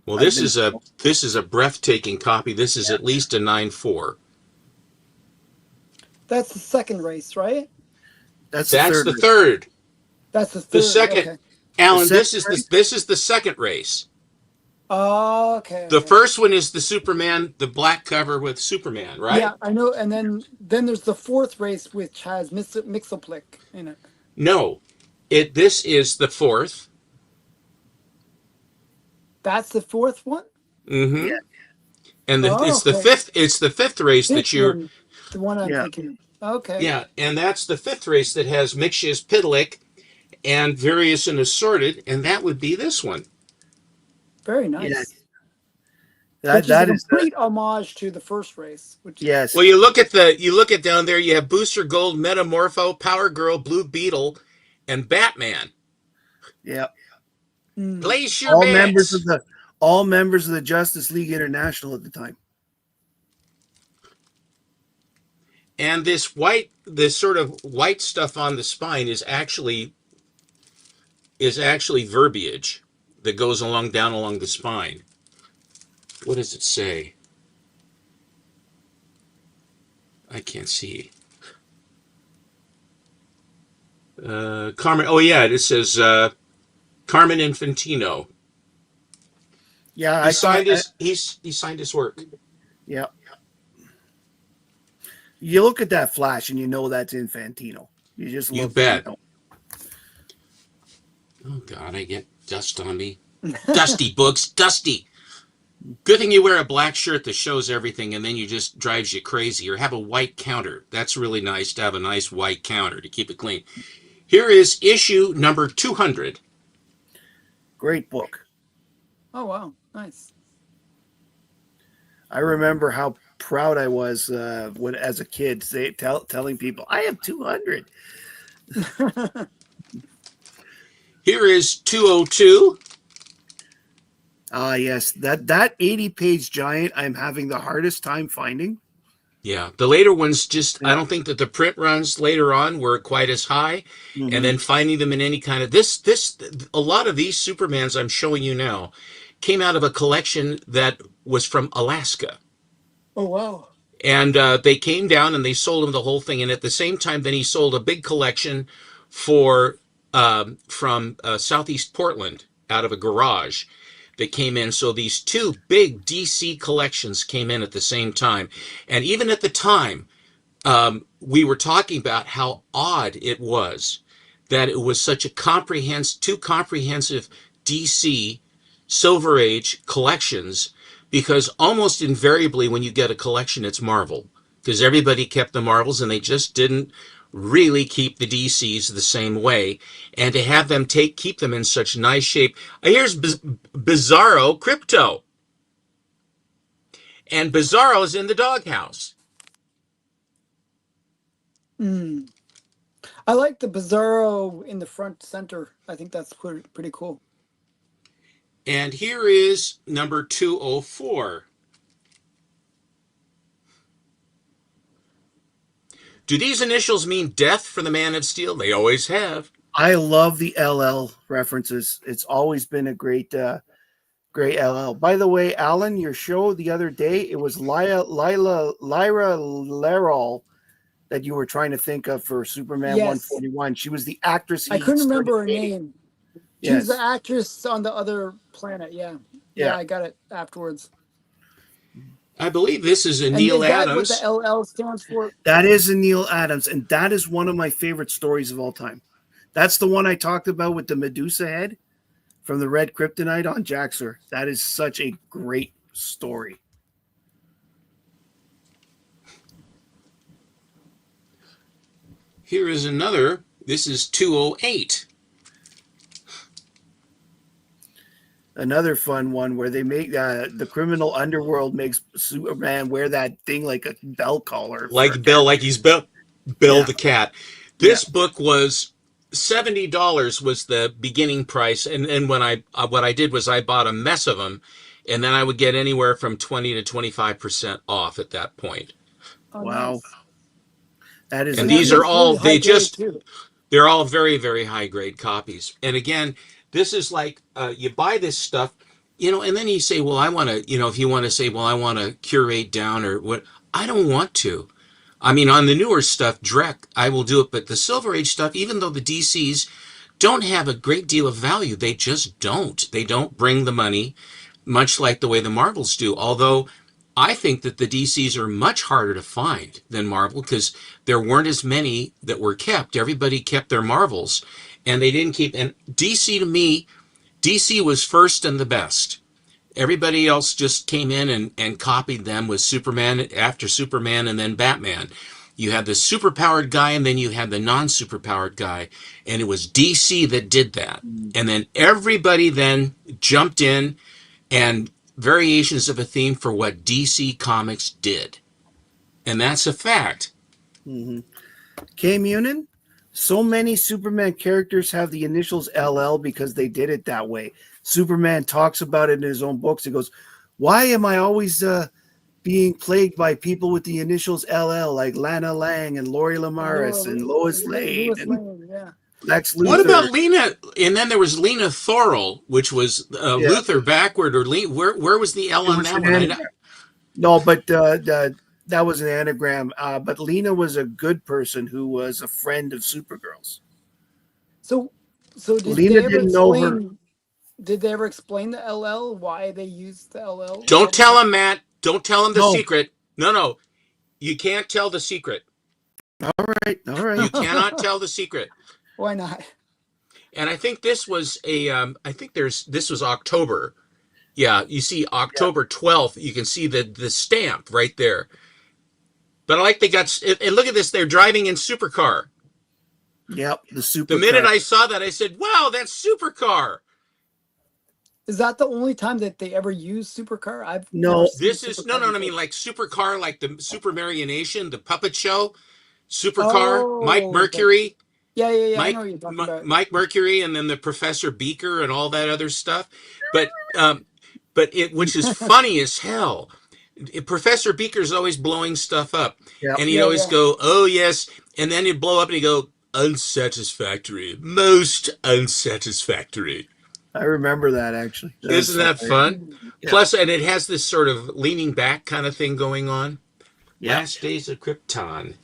S2: Well, this is a breathtaking copy. This is at least a 9.4.
S3: That's the second race, right?
S1: That's
S2: the third.
S3: That's the third.
S2: The second, okay. Alan. This is the second race.
S3: Oh, okay.
S2: The first one is the Superman, the black cover with Superman, right?
S3: Yeah, I know. And then there's the fourth race which has Mxyzptlk in it.
S2: No, this is the fourth.
S3: That's the fourth one?
S2: Mm-hmm. Yeah. And it's the fifth. It's the fifth race that you're.
S3: The one I'm thinking. Okay.
S2: Yeah, and that's the fifth race that has Mxyzptlk and Various and Assorted, and that would be this one.
S3: Very nice.
S1: Yeah. That
S3: is a complete homage to the first race.
S1: Yes.
S2: Well, you look at down there. You have Booster Gold, Metamorpho, Power Girl, Blue Beetle, and Batman.
S1: Yeah.
S2: Place your
S1: all
S2: bets.
S1: members of the Justice League International at the time.
S2: And this sort of white stuff on the spine is actually verbiage that goes down along the spine. What does it say? I can't see. Carmen. Oh yeah, it says Carmen Infantino.
S1: Yeah,
S2: he signed his work.
S1: Yeah. You look at that Flash and you know that's Infantino. You
S2: bet. Oh God, I get dust on me. Dusty books, dusty. Good thing you wear a black shirt that shows everything, and then you just drives you crazy. Or have a white counter. That's really nice to have a nice white counter to keep it clean. Here is issue number 200.
S1: Great book.
S3: Oh wow, nice.
S1: I remember how proud I was when, as a kid, telling people I have 200.
S2: Here is 202.
S1: Ah, yes, that 80-page giant I'm having the hardest time finding.
S2: Yeah, the later ones just, I
S1: Yeah.
S2: don't think that the print runs later on were quite as high. And
S1: Mhm.
S2: then finding them in any kind of a lot of these Supermans I'm showing you now came out of a collection that was from Alaska.
S3: Oh wow.
S2: And they came down and they sold him the whole thing. And at the same time, then he sold a big collection for from Southeast Portland out of a garage that came in. So these two big DC collections came in at the same time. And even at the time, we were talking about how odd it was that it was such a two comprehensive DC Silver Age collections, because almost invariably when you get a collection, it's Marvel, because everybody kept the Marvels and they just didn't really keep the DCs the same way. And to have them keep them in such nice shape. Here's Bizarro Crypto. And Bizarro's in the doghouse.
S3: Mm. I like the Bizarro in the front center. I think that's pretty cool.
S2: And here is number 204. Do these initials mean death for the Man of Steel? They always have.
S1: I love the LL references. It's always been a great LL. By the way, Alan, your show the other day, it was Lyra Lerol that you were trying to think of for Superman
S3: Yes.
S1: 141. She was the actress.
S3: I couldn't
S1: started
S3: remember her
S1: dating.
S3: name. She
S1: Yes.
S3: was the actress on the other planet. Yeah.
S1: Yeah.
S3: I got it afterwards.
S2: I believe this is a
S3: And
S2: Neil
S3: is that
S2: Adams.
S3: what the LL stands for?
S1: That is a Neil Adams, and that is one of my favorite stories of all time. That's the one I talked about with the Medusa head from the Red Kryptonite on Jaxer. That is such a great story.
S2: Here is another. This is 208.
S1: Another fun one where they make the criminal underworld makes Superman wear that thing like a bell collar.
S2: Like Bill, like he's Bill
S1: Yeah.
S2: the cat. This book was $70 was the beginning price, and when what I did was I bought a mess of them, and then I would get anywhere from 20 to 25% off at that point.
S3: Oh,
S1: Wow.
S3: nice.
S1: That is.
S2: And
S3: that
S2: these are
S3: looks
S2: all
S3: really high grade, too.
S2: they're all very, very high grade copies. And again, this is like you buy this stuff, and then you say, well, I want to, if you want to say, well, I want to curate down or what, I don't want to. I mean, on the newer stuff, Drek, I will do it. But the Silver Age stuff, even though the DCs don't have a great deal of value, they just don't. They don't bring the money, much like the way the Marvels do. Although I think that the DCs are much harder to find than Marvel, because there weren't as many that were kept. Everybody kept their Marvels, and they didn't keep. And DC, to me, DC was first and the best. Everybody else just came in and copied them with Superman after Superman and then Batman. You had the superpowered guy and then you had the non-superpowered guy. And it was DC that did that. And then everybody then jumped in and variations of a theme for what DC Comics did. And that's a fact.
S1: Mm-hmm. K. Munin, so many Superman characters have the initials LL because they did it that way. Superman talks about it in his own books. He goes, why am I always being plagued by people with the initials LL, like Lana Lang and Lori Lamaris and Lois Lane and Lex Luthor?
S2: What about Lena? And then there was Lena Thorl, which was Luthor backward, or where was the L on that one?
S1: No, but that was an anagram. But Lena was a good person who was a friend of Supergirl's.
S3: So did
S1: Lena
S3: they ever
S1: didn't know her.
S3: Did they ever explain the LL, why they used the LL?
S2: Don't tell him, Matt. Don't tell him the
S1: No.
S2: secret. No. You can't tell the secret.
S1: All right.
S2: You cannot tell the secret.
S3: Why not?
S2: And I think this was this was October. Yeah, you see October 12th, you can see the stamp right there. But I like they got, and look at this, they're driving in supercar.
S1: Yep, the supercar.
S2: The minute I saw that, I said, wow, that's supercar.
S3: Is that the only time that they ever use supercar?
S2: This is no. I mean, like supercar, like the Super Marionation, the puppet show, supercar, Mike Mercury.
S3: Yeah. I
S2: Mike
S3: know what you're talking about.
S2: Mike Mercury, and then the Professor Beaker and all that other stuff. But it, which is funny as hell. Professor Beaker's always blowing stuff up,
S1: Yeah,
S2: and he'd always
S3: Yeah.
S2: go, "Oh yes," and then he'd blow up and he'd go, "Unsatisfactory, most unsatisfactory."
S1: I remember that actually. That's
S2: Isn't that
S1: hilarious.
S2: fun?
S1: Yeah,
S2: Plus, and it has this sort of leaning back kind of thing going on.
S1: yeah.
S2: Last Days of Krypton.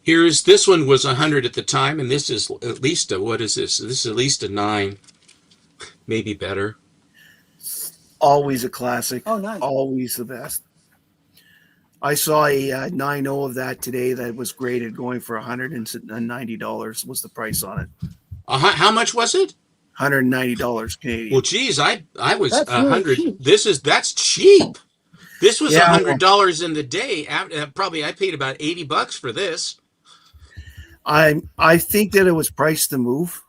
S2: Here's this one was 100 at the time, and this is at least a, what is this? This is at least a 9, maybe better.
S1: Always a classic.
S3: Oh, nice.
S1: Always the best. I saw a 9.0 of that today that was graded going for $190 was the price on it.
S2: How much was it?
S1: $190 Canadian.
S2: Well, geez, I was
S3: That's really
S2: 100.
S3: cheap.
S2: That's cheap. This was
S1: Yeah.
S2: $100 in the day. Probably I paid about $80 for this.
S1: I think that it was priced to move.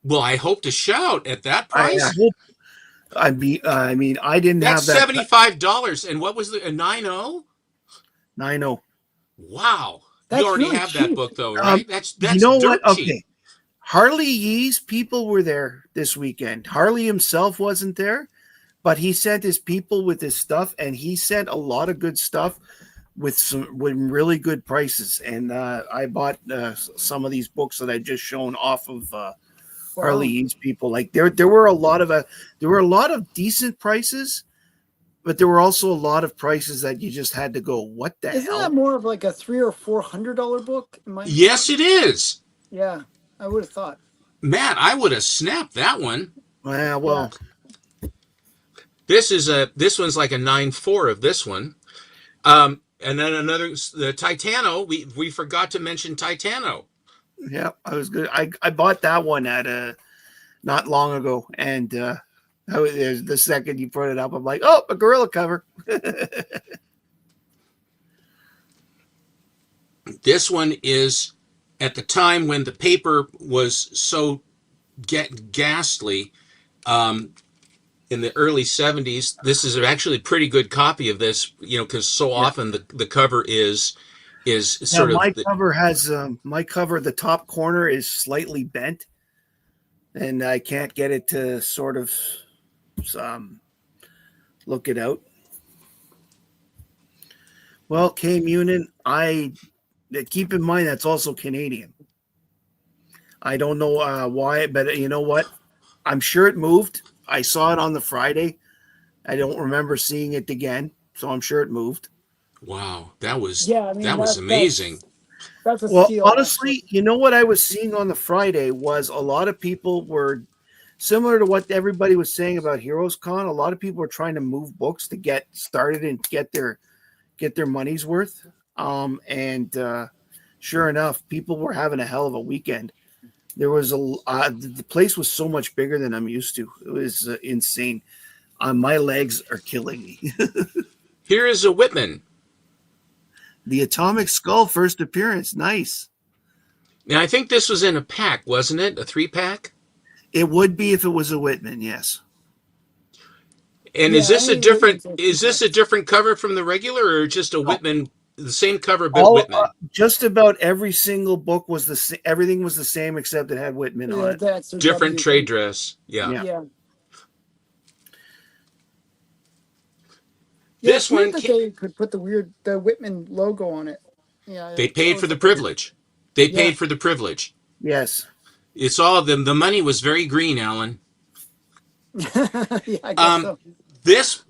S2: Well, I hope to shout at that
S1: I
S2: price.
S1: hope. I mean, I didn't
S2: That's
S1: have that.
S2: $75. And what was the a 9.0?
S1: 9.0.
S2: Wow.
S3: That's
S2: You already
S3: really
S2: have that
S3: cheap.
S2: book though, right? That's
S1: You know
S2: dirt
S1: what?
S2: cheap.
S1: Okay. Harley Yee's people were there this weekend. Harley himself wasn't there, but he sent his people with his stuff, and he sent a lot of good stuff with really good prices. And I bought some of these books that I just shown off of Harley Yee's people. Like there were a lot of decent prices, but there were also a lot of prices that you just had to go, what the
S3: Isn't
S1: hell?
S3: that more of like a $300 or $400 book?
S2: Yes, it is.
S3: Yeah, I would have thought.
S2: Matt, I would have snapped that one.
S1: Well,
S2: This one's like a 9.4 of this one. And then another, the Titano. We forgot to mention Titano.
S1: yeah, I was good. I bought that one at not long ago, and the second you put it up, I'm like, oh, a gorilla cover.
S2: This one is at the time when the paper was so ghastly. In the early 70s, this is actually a pretty good copy of this, because so often the cover is sort of
S1: cover has my cover. The top corner is slightly bent, and I can't get it to sort of look it out. Well, K Munin, keep in mind that's also Canadian. I don't know why, but you know what? I'm sure it moved. I saw it on the Friday. I don't remember seeing it again, so I'm sure it moved.
S2: Wow, that was
S3: that's
S2: amazing.
S3: That's a
S1: Well,
S3: steal.
S1: honestly, you know what I was seeing on the Friday was a lot of people were similar to what everybody was saying about Heroes Con. A lot of people were trying to move books to get started and get their money's worth. Sure enough, people were having a hell of a weekend. There was the place was so much bigger than I'm used to. It was insane. My legs are killing me.
S2: Here is a Whitman.
S1: The Atomic Skull first appearance. Nice.
S2: Now I think this was in a pack, wasn't it? A 3-pack?
S1: It would be if it was a Whitman, yes.
S2: And
S3: Yeah,
S2: is this
S3: I
S2: a
S3: mean,
S2: different
S3: Whitman's
S2: is this a different cover from the regular, or just a Whitman, the same cover but
S1: All,
S2: Whitman?
S1: just about every single book was the same. Everything was the same except it had Whitman on it.
S3: That's a
S2: Different
S3: W.
S2: trade dress. Yeah.
S1: Yeah.
S3: Yeah.
S2: This
S3: it's weird
S2: one
S3: that they could put the Whitman logo on it. Yeah,
S2: They
S3: it's
S2: paid
S3: always
S2: for the
S3: a bit-
S2: privilege. They
S3: Yeah.
S2: paid for the privilege.
S1: Yes.
S2: It's all of them. The money was very green, Alan.
S3: Yeah, I guess so.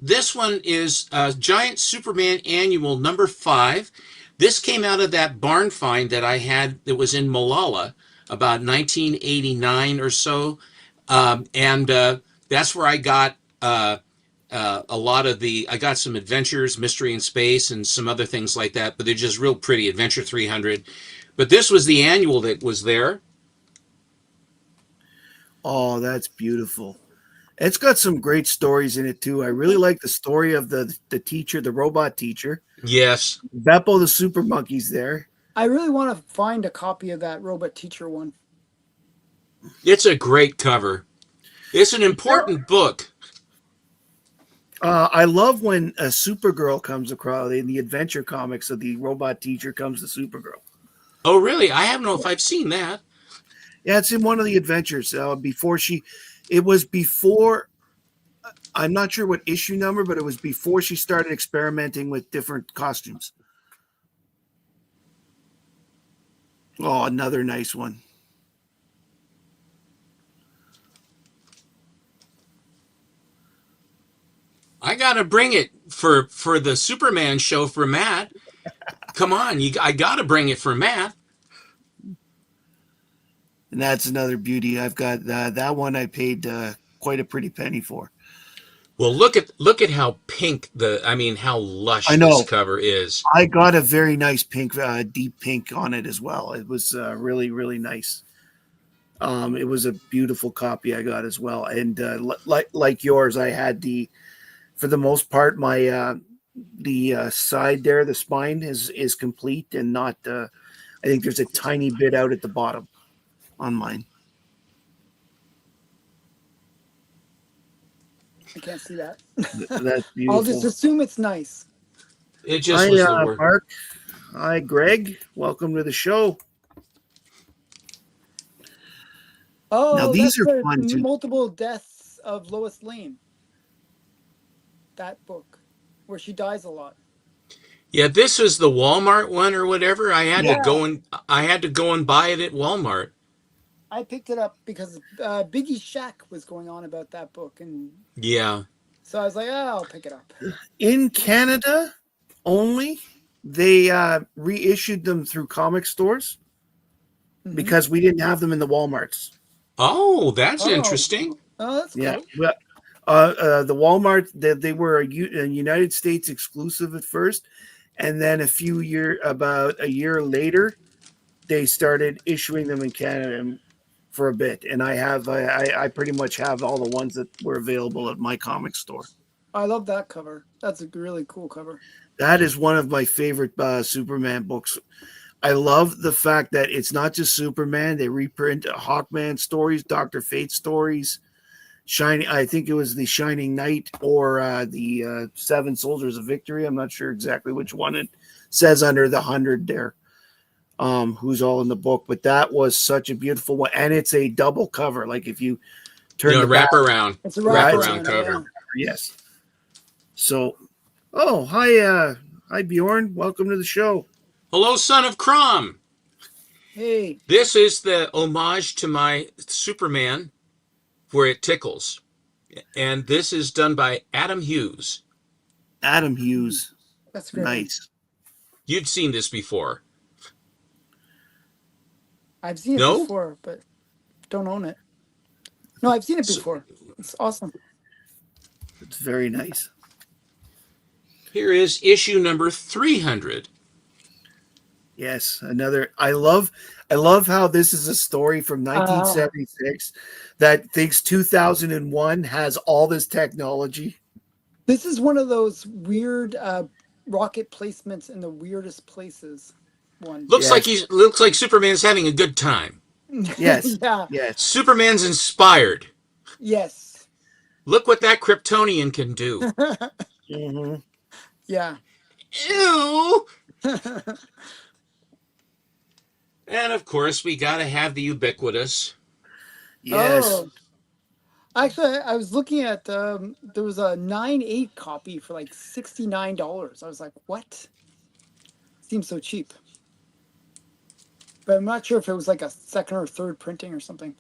S2: This one is Giant Superman Annual number 5. This came out of that barn find that I had that was in Malala about 1989 or so, and that's where I got a lot of I got some adventures, Mystery in Space, and some other things like that. But they're just real pretty. Adventure 300. But this was the annual that was there.
S1: Oh, that's beautiful. It's got some great stories in it too. I really like the story of the teacher, the robot teacher.
S2: Yes.
S1: Beppo the super monkey's there.
S3: I really want to find a copy of that Robot Teacher one.
S2: It's a great cover. It's an important book.
S1: I love when a Supergirl comes across in the adventure comics of the robot teacher comes to Supergirl.
S2: Oh, really? I don't know if I've seen that.
S1: Yeah, it's in one of the adventures. It was before. I'm not sure what issue number, but it was before she started experimenting with different costumes. Oh, another nice one.
S2: I gotta bring it for the Superman show for Matt. Come on, I gotta bring it for Matt.
S1: And that's another beauty. I've got that one. I paid quite a pretty penny for.
S2: Well, look at how pink how lush
S1: I
S2: this
S1: know.
S2: cover is.
S1: I got a very nice pink, deep pink on it as well. It was really, really nice. It was a beautiful copy I got as well. And like yours, I had for the most part, the side there, the spine is complete and not. I think there's a tiny bit out at the bottom on mine.
S3: I can't see that.
S1: That's beautiful.
S3: I'll just assume it's nice.
S2: It just
S1: Hi,
S2: was the word.
S1: Mark. Hi, Greg. Welcome to the show.
S3: Oh,
S1: Now, these
S3: that's
S1: are
S3: the
S1: fun, too.
S3: multiple deaths of Lois Lane. That book, where she dies a lot.
S2: Yeah, this was the Walmart one or whatever. I had
S3: Yeah.
S2: to go and buy it at Walmart.
S3: I picked it up because Biggie Shack was going on about that book, and
S2: Yeah.
S3: so I was like, "Oh, I'll pick it up."
S1: In Canada only, they reissued them through comic stores because we didn't have them in the Walmarts.
S2: Oh, that's
S3: Oh.
S2: interesting.
S3: Oh, that's
S1: Yeah.
S3: cool.
S1: The Walmart, they were a United States exclusive at first, and then about a year later, they started issuing them in Canada for a bit. And I pretty much have all the ones that were available at my comic store.
S3: I love that cover. That's a really cool cover.
S1: That is one of my favorite Superman books. I love the fact that it's not just Superman. They reprint Hawkman stories, Dr. Fate stories, I think it was the Shining Knight or the Seven Soldiers of Victory. I'm not sure exactly which one it says under the 100 there, who's all in the book. But that was such a beautiful one. And it's a double cover. Like if you turn the
S2: wrap
S1: back,
S2: around.
S3: It's a
S1: Right.
S2: Wraparound cover.
S1: yes. So, hi Bjorn. Welcome to the show.
S2: Hello, son of Crom.
S3: Hey,
S2: This is the homage to my Superman where it tickles. And this is done by Adam Hughes.
S1: Adam Hughes.
S3: that's great.
S1: Nice.
S2: You'd seen this before.
S3: I've seen it
S2: No?
S3: before, but don't own it. No, I've seen it before. It's awesome.
S1: It's very nice.
S2: Here is issue number 300.
S1: Yes, another. I love how this is a story from 1976 that thinks 2001 has all this technology.
S3: This is one of those weird rocket placements in the weirdest places. One.
S2: Looks like Superman's having a good time.
S1: Yes.
S3: Yeah.
S1: Yes.
S2: Superman's inspired.
S3: Yes.
S2: Look what that Kryptonian can do.
S1: Mm-hmm.
S3: Yeah.
S2: Ew. And of course, we got to have the ubiquitous.
S1: Yes.
S3: Oh. Actually, I was looking at there was a 9/8 copy for like $69. I was like, what? Seems so cheap. But I'm not sure if it was like a second or third printing or something.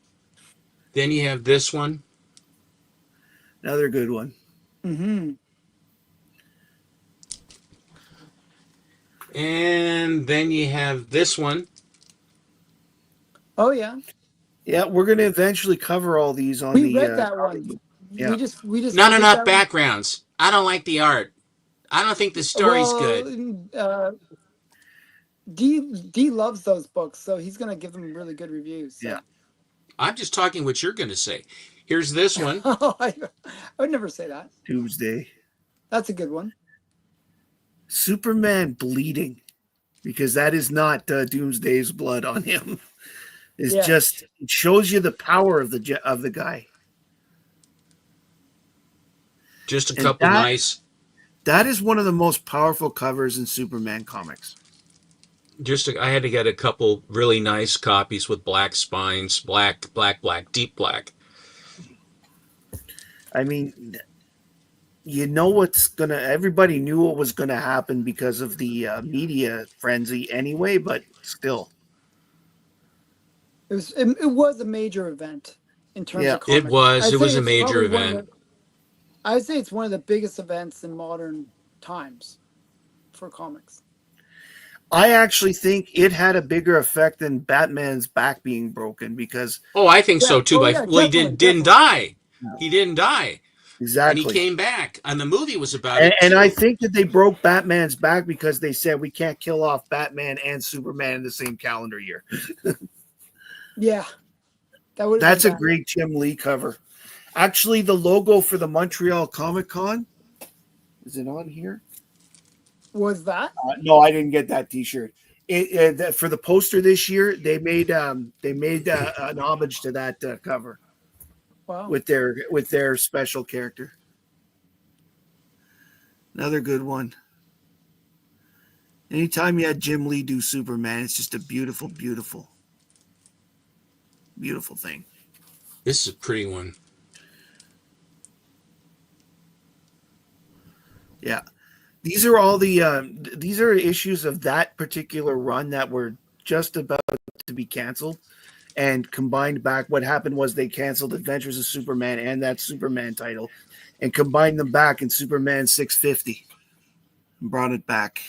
S2: Then you have this one.
S1: Another good one.
S3: Mm-hmm.
S2: And then you have this one.
S3: Oh yeah.
S1: Yeah, we're going to eventually cover all these on
S3: We
S1: the.
S3: read that one.
S1: Yeah.
S3: We just
S2: Not
S3: did
S2: enough
S3: that one.
S2: backgrounds. I don't like the art. I don't think the story's good.
S3: D loves those books, so he's gonna give them really good reviews. So.
S1: Yeah.
S2: I'm just talking what you're going to say. Here's this one.
S3: I would never say that.
S1: Tuesday.
S3: That's a good one.
S1: Superman bleeding, because that is not Doomsday's blood on him. It's just, it shows you the power of the guy.
S2: Just a couple nice.
S1: That is one of the most powerful covers in Superman comics.
S2: I had to get a couple really nice copies with black spines, black, deep black.
S1: I mean, you know what's gonna. Everybody knew what was gonna happen because of the media frenzy anyway, but still,
S3: It was a major event in terms
S1: yeah.
S3: of comics.
S2: It was a major event.
S3: I'd say it's one of the biggest events in modern times for comics.
S1: I actually think it had a bigger effect than Batman's back being broken because
S2: Oh, I think so
S3: Yeah.
S2: too.
S3: Oh,
S2: Well,
S3: yeah,
S2: he
S3: definitely,
S2: didn't
S3: definitely.
S2: die. He didn't die, and he
S1: exactly.
S2: came back. And the movie was about
S1: And,
S2: it
S1: and I
S2: too.
S1: think that they broke Batman's back because they said we can't kill off Batman and Superman in the same calendar year.
S3: Yeah, that would have
S1: That's
S3: been
S1: a
S3: bad.
S1: great Jim Lee cover. Actually, the logo for the Montreal Comic Con, is it on here?
S3: Was that?
S1: No, I didn't get that T-shirt. For the poster this year, they made an homage to that cover
S3: Wow.
S1: with their special character. Another good one. Anytime you had Jim Lee do Superman, it's just a beautiful, beautiful, beautiful thing.
S2: This is a pretty one.
S1: Yeah, these are all these are issues of that particular run that were just about to be canceled and combined back. What happened was they canceled Adventures of Superman and that Superman title and combined them back in Superman 650 and brought it back.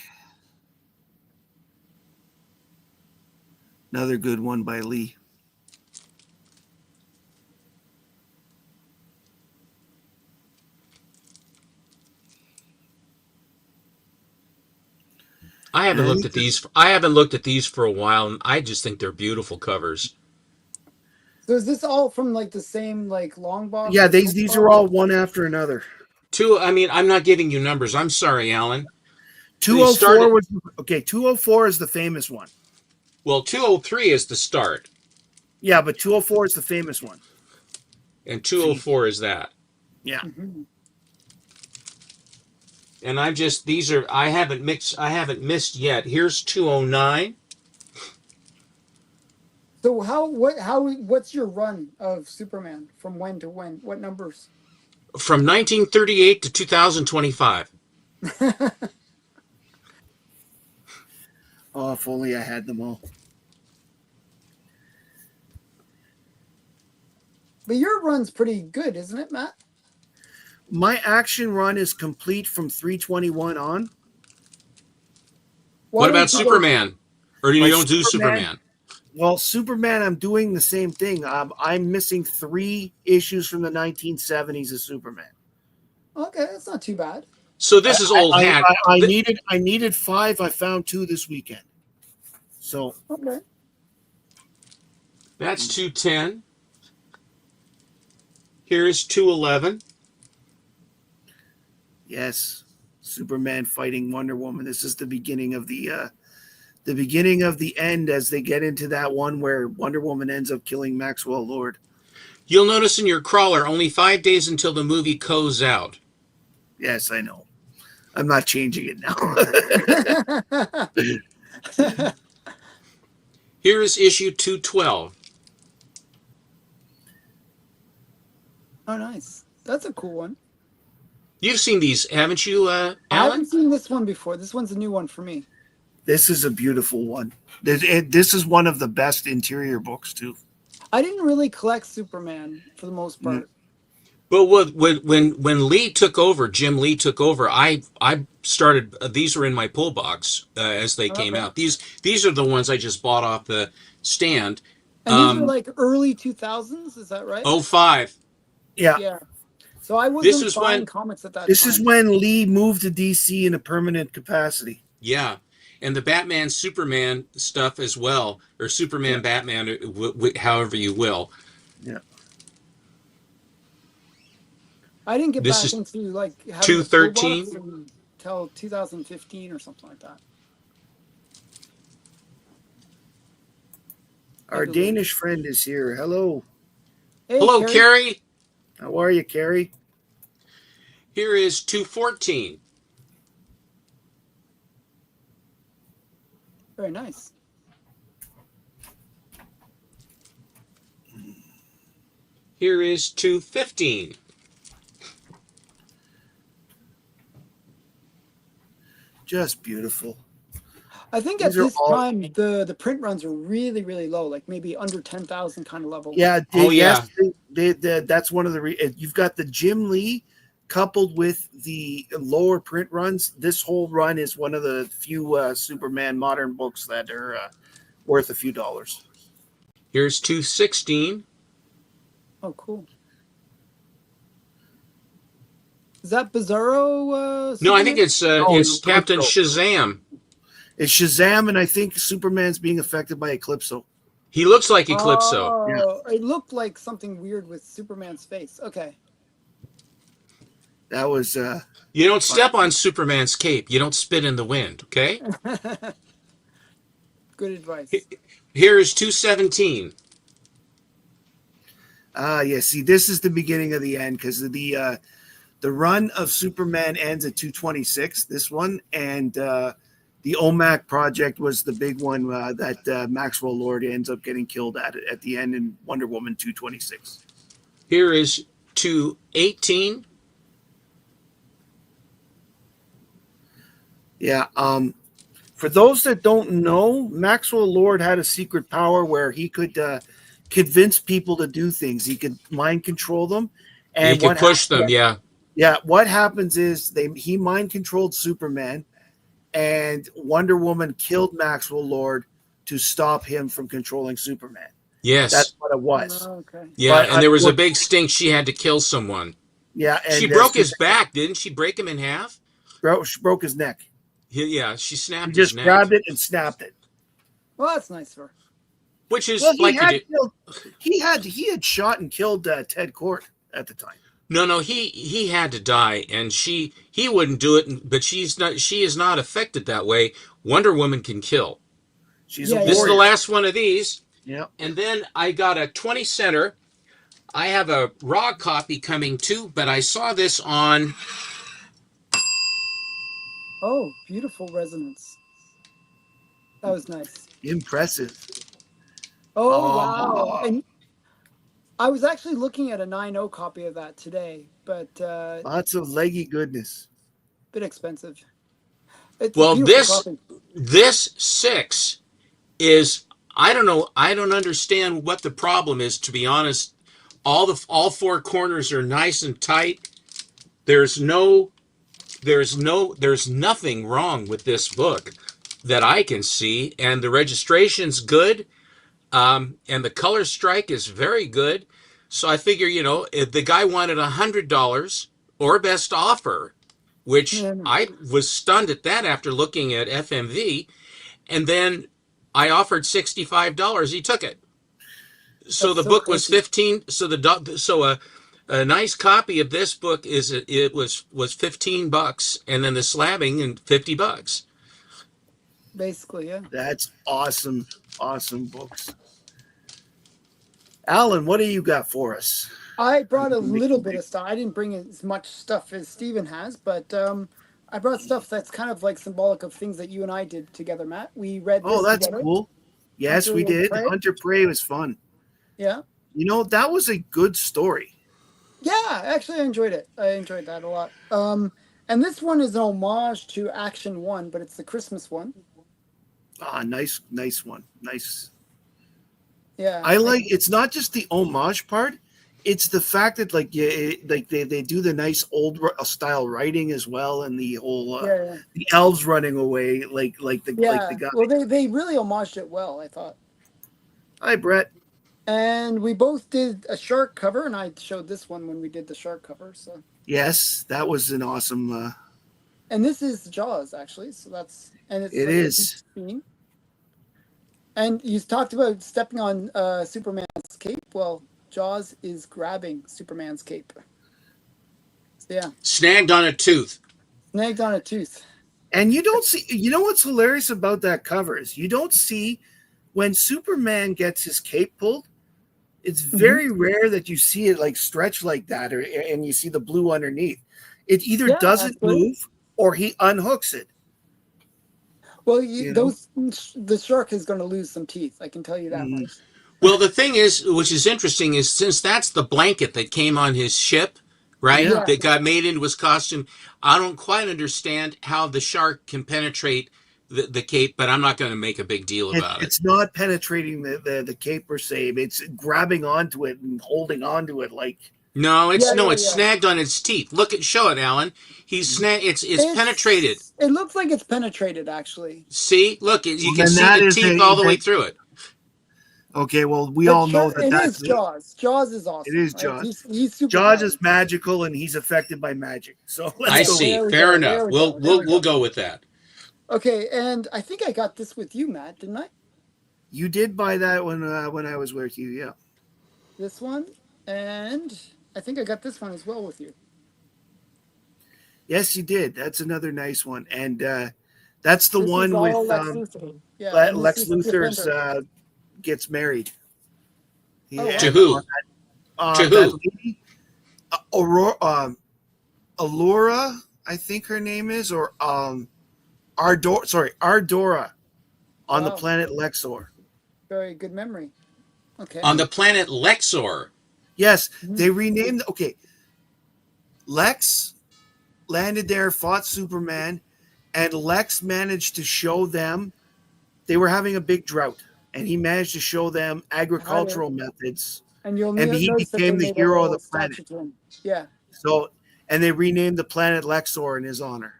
S1: Another good one by Lee.
S2: I haven't
S1: And I
S2: looked
S1: think
S2: at these. I haven't looked at these for a while, and I just think they're beautiful covers.
S3: So is this all from like the same like long box?
S1: yeah,
S3: or short
S1: these are
S3: box?
S1: all one after another.
S2: I mean, I'm not giving you numbers. I'm sorry, Alan. They
S1: 204
S2: started.
S1: was okay. 204 is the famous one.
S2: Well, 203 is the start,
S1: Yeah, but 204 is the famous one.
S2: and
S1: See,
S2: 204 is that.
S1: yeah.
S3: Mhm.
S2: And I haven't missed yet. Here's 209.
S3: So what's your run of Superman from when to when? What numbers?
S2: From 1938 to 2025.
S1: Oh, if only I had them all.
S3: But your run's pretty good, isn't it, Matt?
S1: My action run is complete from 321 on.
S3: Why
S2: What
S3: don't
S2: about
S3: you go-
S2: Superman? Or you
S1: My
S2: don't do
S1: Superman-
S2: Superman?
S1: Well, Superman, I'm doing the same thing. I'm missing 3 issues from the 1970s of Superman.
S3: Okay, that's not too bad.
S2: So this is old hat.
S1: I needed 5. I found 2 this weekend. So
S3: Okay.
S2: That's 210. Here's 211.
S1: yes, Superman fighting Wonder Woman. This is the beginning of the end as they get into that one where Wonder Woman ends up killing Maxwell Lord.
S2: You'll notice in your crawler only 5 days until the movie goes out.
S1: Yes, I know. I'm not changing it now.
S2: Here is issue 212.
S3: Oh, nice. That's a cool one.
S2: You've seen these, haven't you,
S3: I
S2: Alan?
S3: haven't seen this one before. This one's a new one for me.
S1: This is a beautiful one. This is one of the best interior books too.
S3: I didn't really collect Superman for the most part.
S2: But when Lee took over, Jim Lee took over. I started. These were in my pull box as they came
S3: Okay.
S2: out. These are the ones I just bought off the stand.
S3: And these are like early 2000s, is that right?
S2: 05.
S1: Yeah.
S3: Yeah. So I
S2: This
S3: wasn't
S2: is
S3: buying
S2: when-
S3: comics at that
S1: This
S3: time.
S1: is when Lee moved to DC in a permanent capacity.
S2: Yeah, and the Batman Superman stuff as well, or Superman Batman, however you will.
S1: Yeah.
S3: I didn't get
S2: This
S3: back
S2: is
S3: into like having a
S2: 213?
S3: full box until 2015 or something like that.
S1: Our Danish friend is here. Hello.
S3: Hey,
S2: Hello, Carrie.
S1: How are you, Carrie?
S2: Here is 214.
S3: Very nice.
S2: Here is 215.
S1: Just beautiful.
S3: I think
S1: These
S3: at
S1: are
S3: this
S1: all-
S3: time the print runs are really, really low, like maybe under 10,000 kind of level.
S1: Yeah.
S2: Oh,
S1: Yes. That's one of the. You've got the Jim Lee coupled with the lower print runs. This whole run is one of the few Superman modern books that are worth a few dollars.
S2: Here's 216.
S3: Oh, cool. Is that Bizarro?
S2: No, I
S3: Superman?
S2: think it's
S1: it's
S2: Captain
S1: Eclipso.
S2: Shazam.
S1: It's Shazam, and I think Superman's being affected by Eclipso.
S2: He looks like Eclipso.
S3: Oh, it looked like something weird with Superman's face. Okay.
S1: That was
S2: You don't step on Superman's cape. You don't spit in the wind, okay?
S3: Good advice.
S2: Here is 217.
S1: yeah. See, this is the beginning of the end because the run of Superman ends at 226. This one and the OMAC project was the big one that Maxwell Lord ends up getting killed at the end in Wonder Woman 226.
S2: Here is 218.
S1: Yeah. For those that don't know, Maxwell Lord had a secret power where he could convince people to do things. He could mind control them,
S2: And you can push them, yeah.
S1: Yeah, what happens is he mind controlled Superman, and Wonder Woman killed Maxwell Lord to stop him from controlling Superman.
S2: Yes.
S1: That's what it was.
S3: Oh, okay.
S2: Yeah,
S1: But
S2: and there was a big stink. She had to kill someone.
S1: Yeah, and
S2: She broke his back, didn't she? Break him in half?
S1: she broke his neck.
S2: Yeah, she
S1: He
S2: snapped
S1: just
S2: his neck.
S1: grabbed it and snapped it.
S3: Well, that's nice for her.
S2: Which is
S1: Well,
S2: like
S1: he had shot and killed Ted Kort at the time.
S2: No, he had to die, and he wouldn't do it. But she is not affected that way. Wonder Woman can kill.
S1: She's
S3: Yeah,
S1: a
S2: This is the
S1: warrior.
S2: last one of these,
S1: Yeah.
S2: and then I got a 20 center. I have a raw copy coming too, but I saw this on.
S3: Oh, beautiful resonance. That was nice.
S1: Impressive.
S3: Oh,
S1: Oh.
S3: wow. And I was actually looking at a 9.0 copy of that today, but
S1: Lots of leggy goodness.
S3: a bit expensive. It's a
S2: Well,
S3: beautiful copy.
S2: this 6 is, I don't know. I don't understand what the problem is, to be honest. All four corners are nice and tight. There's nothing wrong with this book that I can see, and the registration's good, and the color strike is very good. So I figure, if the guy wanted $100 or best offer, which
S3: Yeah.
S2: I was stunned at that after looking at FMV, and then I offered $65, he took it. So
S3: That's
S2: the
S3: so
S2: book was
S3: crazy.
S2: 15. So a nice copy of this book was $15, and then the slabbing and $50.
S3: Basically, yeah.
S1: That's awesome. Awesome books. Alan, what do you got for us?
S3: I brought a little bit of stuff. I didn't bring as much stuff as Steven has, but I brought stuff that's kind of like symbolic of things that you and I did together, Matt. We read this
S1: Oh, that's
S3: together.
S1: cool. Yes,
S3: Hunter
S1: we
S3: and
S1: did.
S3: Prey?
S1: Hunter Prey was fun.
S3: Yeah.
S1: That was a good story.
S3: Yeah, actually I enjoyed it. I enjoyed that a lot. And this one is an homage to Action 1, but it's the Christmas one.
S1: Ah, nice one. Nice.
S3: Yeah.
S1: I like. It's not just the homage part; it's the fact that they do the nice old style writing as well, and the whole
S3: Yeah.
S1: the elves running away like the guy.
S3: Well, they really homaged it well, I thought.
S1: Hi, Brett.
S3: And we both did a shark cover, and I showed this one when we did the shark cover. So,
S1: Yes, that was an awesome.
S3: and this is Jaws actually. So it's
S1: It
S3: like a
S1: is.
S3: deep theme. And you talked about stepping on Superman's cape. Well, Jaws is grabbing Superman's cape. So yeah,
S2: Snagged on a tooth.
S3: snagged on a tooth.
S1: And you don't see. You know what's hilarious about that cover is you don't see when Superman gets his cape pulled. It's very rare that you see it like stretch like that, and you see the blue underneath. It either
S3: Yeah,
S1: doesn't
S3: absolutely.
S1: move or he unhooks it.
S3: Well,
S1: You know?
S3: the shark is going to lose some teeth. I can tell you that
S1: Mhm.
S3: much.
S2: Well, the thing is, which is interesting, is since that's the blanket that came on his ship, right?
S1: Yeah.
S3: Yeah.
S2: That got made into his costume. I don't quite understand how the shark can penetrate the cape, but I'm not going to make a big deal about it.
S1: It's not penetrating the cape per se. It's grabbing onto it and holding onto it like
S2: No,
S3: Yeah, yeah,
S2: it's
S3: yeah.
S2: snagged on its teeth. Look at show it, Alan. He's snag. It's penetrated.
S3: It looks like it's penetrated, actually.
S2: See, look, you
S1: well,
S2: can
S1: then
S2: see
S1: that
S2: the
S1: is
S2: teeth
S1: a
S2: all the way through it.
S1: okay. Well, we
S3: But
S1: all know that
S3: it is
S1: that's
S3: Jaws. Jaws is
S1: it
S3: awesome,
S1: is
S3: right?
S1: Jaws.
S3: He's super
S1: Jaws
S3: powered.
S1: is magical and he's affected by magic. So let's
S2: I
S1: go with
S2: see.
S3: There
S1: it.
S3: we
S2: Fair
S3: go.
S2: enough.
S3: There we go. There we
S2: We'll
S3: go.
S2: go with that.
S3: Okay, and I think I got this with you, Matt, didn't I?
S1: You did buy that when I was with you, yeah.
S3: This one, and I think I got this one as well with you.
S1: Yes, you did. That's another nice one, and that's the
S3: This is
S1: one
S3: all
S1: with
S3: Lex Luthor. Yeah, and this
S1: Lex
S3: is
S1: Luthor's
S3: Defender.
S1: gets married.
S3: Oh, wow.
S2: To
S1: And
S2: who? To
S1: that
S2: who?
S1: lady, Aurora, Allura, I think her name is, or Ardora, on the
S3: Wow,
S1: planet Lexor.
S3: very good memory. Okay.
S2: On the planet Lexor.
S1: Yes,
S3: Mhm.
S1: they renamed. Okay, Lex landed there, fought Superman, and Lex managed to show them they were having a big drought, and he managed to show them agricultural methods,
S3: And you'll
S1: and he
S3: notice that they
S1: became the
S3: made a
S1: hero of
S3: little
S1: the planet.
S3: statue to him. Yeah.
S1: So, and they renamed the planet Lexor in his honor.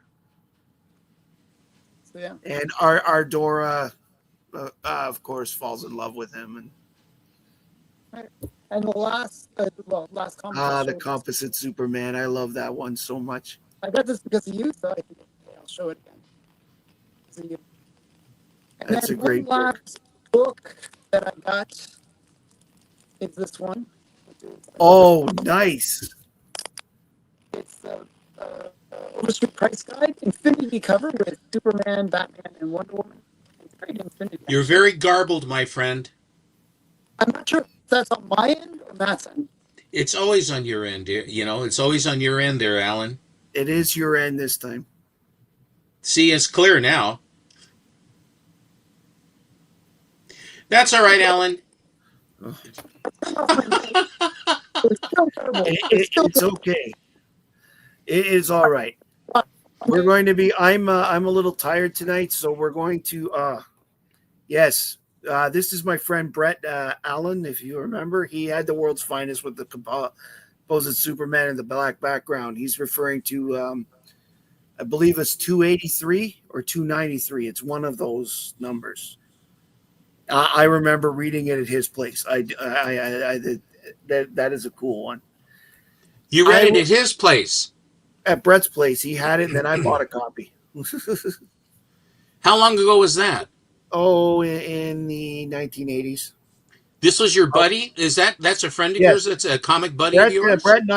S3: So yeah.
S1: And Ardora, of course, falls in love with him, and
S3: And the last comic I
S1: the
S3: showed,
S1: composite Superman. I love that one so much.
S3: I got this because of you, so I'll show it again. So you. And
S1: That's
S3: then
S1: a great
S3: one
S1: book.
S3: last book that I got is this one.
S1: Oh, nice.
S3: It's the Overstreet Price Guide, Infinity cover with Superman, Batman, and Wonder Woman. It's great Infinity.
S2: You're very garbled, my friend.
S3: I'm not sure if that's on my end or Matt's end.
S2: It's always on your end, dear. You know, it's always on your end there, Alan.
S1: It is your end this time.
S2: See, it's clear now. That's all right, Alan.
S3: It's still terrible.
S1: It's okay. It is all right. We're going to be. I'm a little tired tonight, so we're going to. Yes, this is my friend Brett Allen. If you remember, he had the world's finest with the composite Superman in the black background. He's referring to, I believe it's 283 or 293. It's one of those numbers. I remember reading it at his place. I did. That is a cool one.
S2: You read it at his place.
S1: At Brett's place, he had it, and then I bought a copy.
S2: How long ago was that?
S1: Oh, in the 1980s.
S2: This was your buddy? Is that's a friend of
S1: Yes.
S2: yours? That's a comic buddy of yours?
S1: Brett and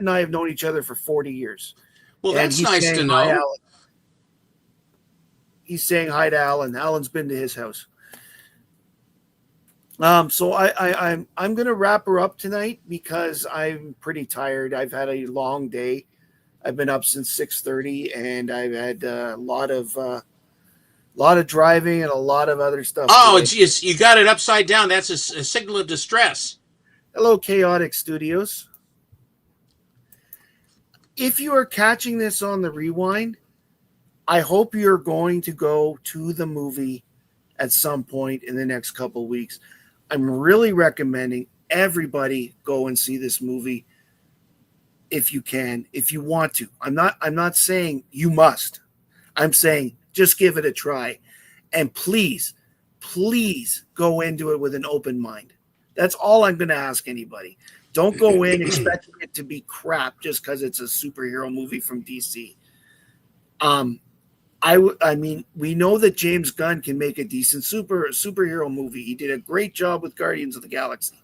S1: I have known each other for 40 years.
S2: Well,
S1: And
S2: that's
S1: he's
S2: nice
S1: saying
S2: to
S1: hi,
S2: know.
S1: Alan. He's saying hi to Alan. Alan's been to his house. So I'm gonna wrap her up tonight because I'm pretty tired. I've had a long day. I've been up since 6:30, and I've had a lot of driving and a lot of other stuff.
S2: Oh,
S1: today.
S2: geez, you got it upside down. That's a signal of distress.
S1: Hello, Chaotic Studios. If you are catching this on the rewind, I hope you're going to go to the movie at some point in the next couple of weeks. I'm really recommending everybody go and see this movie if you can, if you want to. I'm not saying you must. I'm saying just give it a try. And please go into it with an open mind. That's all I'm going to ask anybody. Don't go in expecting it to be crap just because it's a superhero movie from DC. I mean, we know that James Gunn can make a decent superhero movie. He did a great job with Guardians of the Galaxy.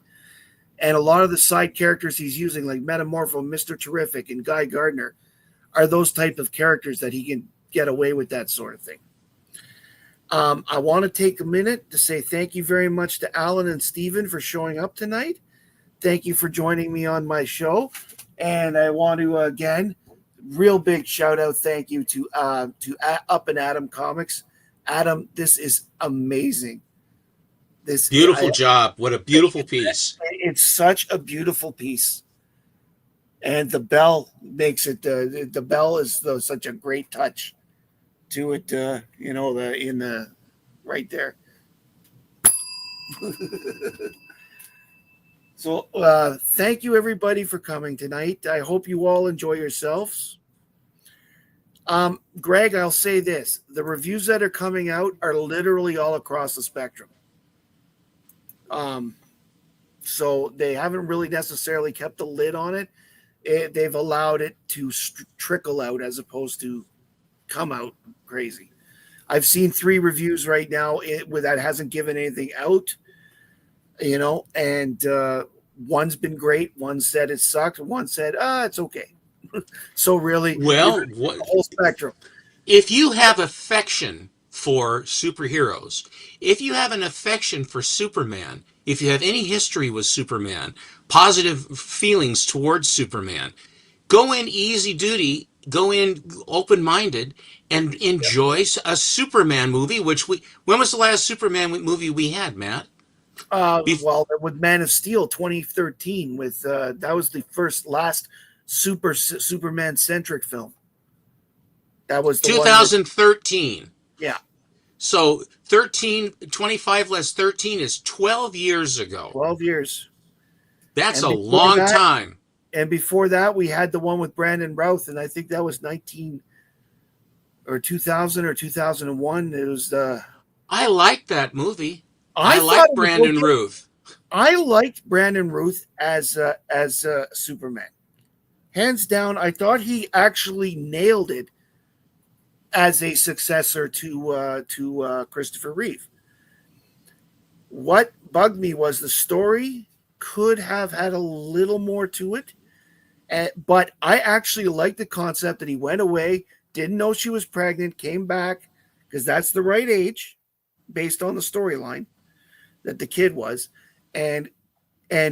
S1: And a lot of the side characters he's using, like Metamorpho, Mr. Terrific, and Guy Gardner, are those type of characters that he can get away with that sort of thing. I want to take a minute to say thank you very much to Alan and Steven for showing up tonight. Thank you for joining me on my show. And I want to, again, real big shout out thank you to Up and Atom Comics. Adam, this is amazing.
S2: Beautiful job. What a beautiful piece.
S1: It's such a beautiful piece. And the bell makes it. The bell is such a great touch to it. Right there. So thank you everybody for coming tonight. I hope you all enjoy yourselves. Greg, I'll say this: the reviews that are coming out are literally all across the spectrum. So they haven't really necessarily kept the lid on it. They've allowed it to trickle out as opposed to come out crazy. I've seen 3 reviews right now that hasn't given anything out, and one's been great. One said it sucked. One said, it's okay. So really, the whole spectrum.
S2: If you have affection for superheroes, if you have an affection for Superman, if you have any history with Superman, positive feelings towards Superman, go in easy duty, go in open-minded, and enjoy a Superman movie. When was the last Superman movie we had, Matt?
S1: With Man of Steel 2013, with that was the last Superman-centric film. That was the
S2: 2013.
S1: Yeah.
S2: So 25 less 13 is 12 years ago.
S1: 12 years.
S2: That's a long time.
S1: And before that, we had the one with Brandon Routh, and I think that was 2000 or 2001. It was
S2: I liked that movie.
S1: I
S2: like Brandon Routh.
S1: I liked Brandon Routh as Superman. Hands down, I thought he actually nailed it as a successor to Christopher Reeve. What bugged me was the story could have had a little more to it, but I actually liked the concept that he went away, didn't know she was pregnant, came back, because that's the right age based on the storyline that the kid was, and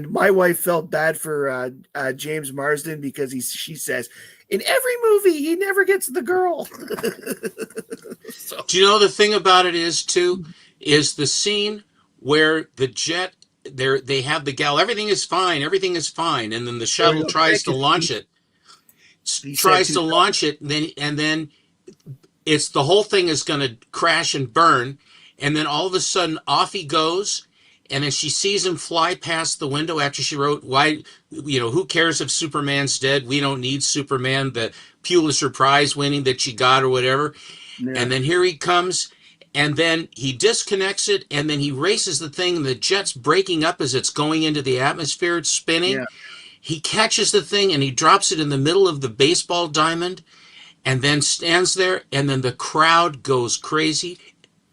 S1: my wife felt bad for James Marsden because she says in every movie he never gets the girl. So.
S2: Do you know the thing about it is the scene where the jet they have the gal, everything is fine, and then the shuttle tries to launch it, and then it's the whole thing is going to crash and burn, and then all of a sudden off he goes. And then she sees him fly past the window after she wrote, who cares if Superman's dead? We don't need Superman, the Pulitzer Prize winning that she got or whatever. Yeah. And then here he comes, and then he disconnects it, and then he races the thing, and the jet's breaking up as it's going into the atmosphere. It's spinning. Yeah. He catches the thing, and he drops it in the middle of the baseball diamond, and then stands there, and then the crowd goes crazy.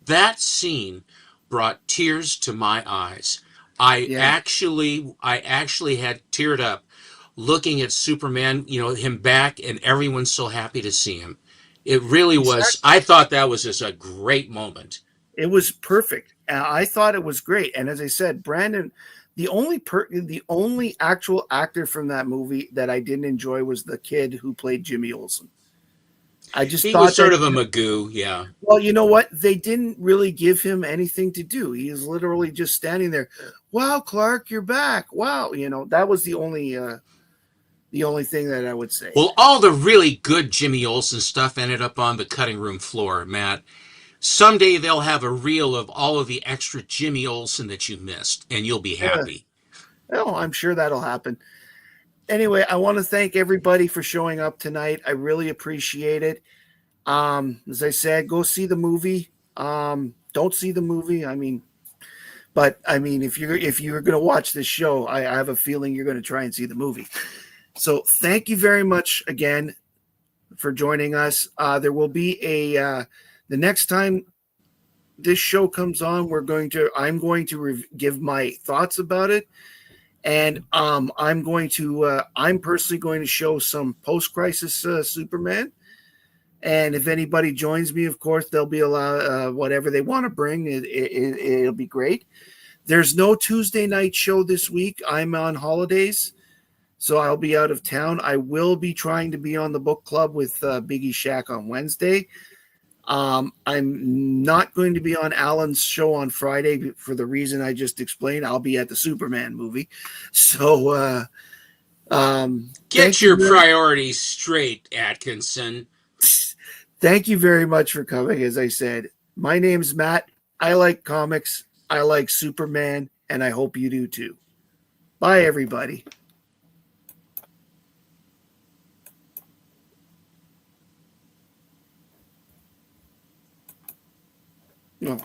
S2: That scene brought tears to my eyes. I actually had teared up looking at Superman, him back, and everyone's so happy to see him. It really was. I thought that was just a great moment.
S1: It was perfect. I thought it was great. And as I said, Brandon, the only actual actor from that movie that I didn't enjoy was the kid who played Jimmy Olsen. He
S2: was sort of a Magoo, yeah.
S1: Well, you know what? They didn't really give him anything to do. He is literally just standing there. Wow, Clark, you're back. Wow, that was the only thing that I would say.
S2: Well, all the really good Jimmy Olsen stuff ended up on the cutting room floor, Matt. Someday they'll have a reel of all of the extra Jimmy Olsen that you missed, and you'll be happy.
S1: Oh, I'm sure that'll happen. Anyway, I want to thank everybody for showing up tonight. I really appreciate it. As I said, go see the movie. Don't see the movie. If you're going to watch this show, I have a feeling you're going to try and see the movie. So thank you very much again for joining us. There will be the next time this show comes on, I'm going to give my thoughts about it. And I'm personally going to show some post-crisis Superman. And if anybody joins me, of course, they'll be allowed whatever they want to bring. It'll be great. There's no Tuesday night show this week. I'm on holidays, so I'll be out of town. I will be trying to be on the book club with Biggie Shack on Wednesday. I'm not going to be on Alan's show on Friday for the reason I just explained. I'll be at the Superman movie. So,
S2: Get
S1: thank you
S2: your
S1: very,
S2: priorities straight, Atkinson.
S1: thank you very much for coming. As I said, my name's Matt. I like comics. I like Superman, and I hope you do too. Bye, everybody. Oh,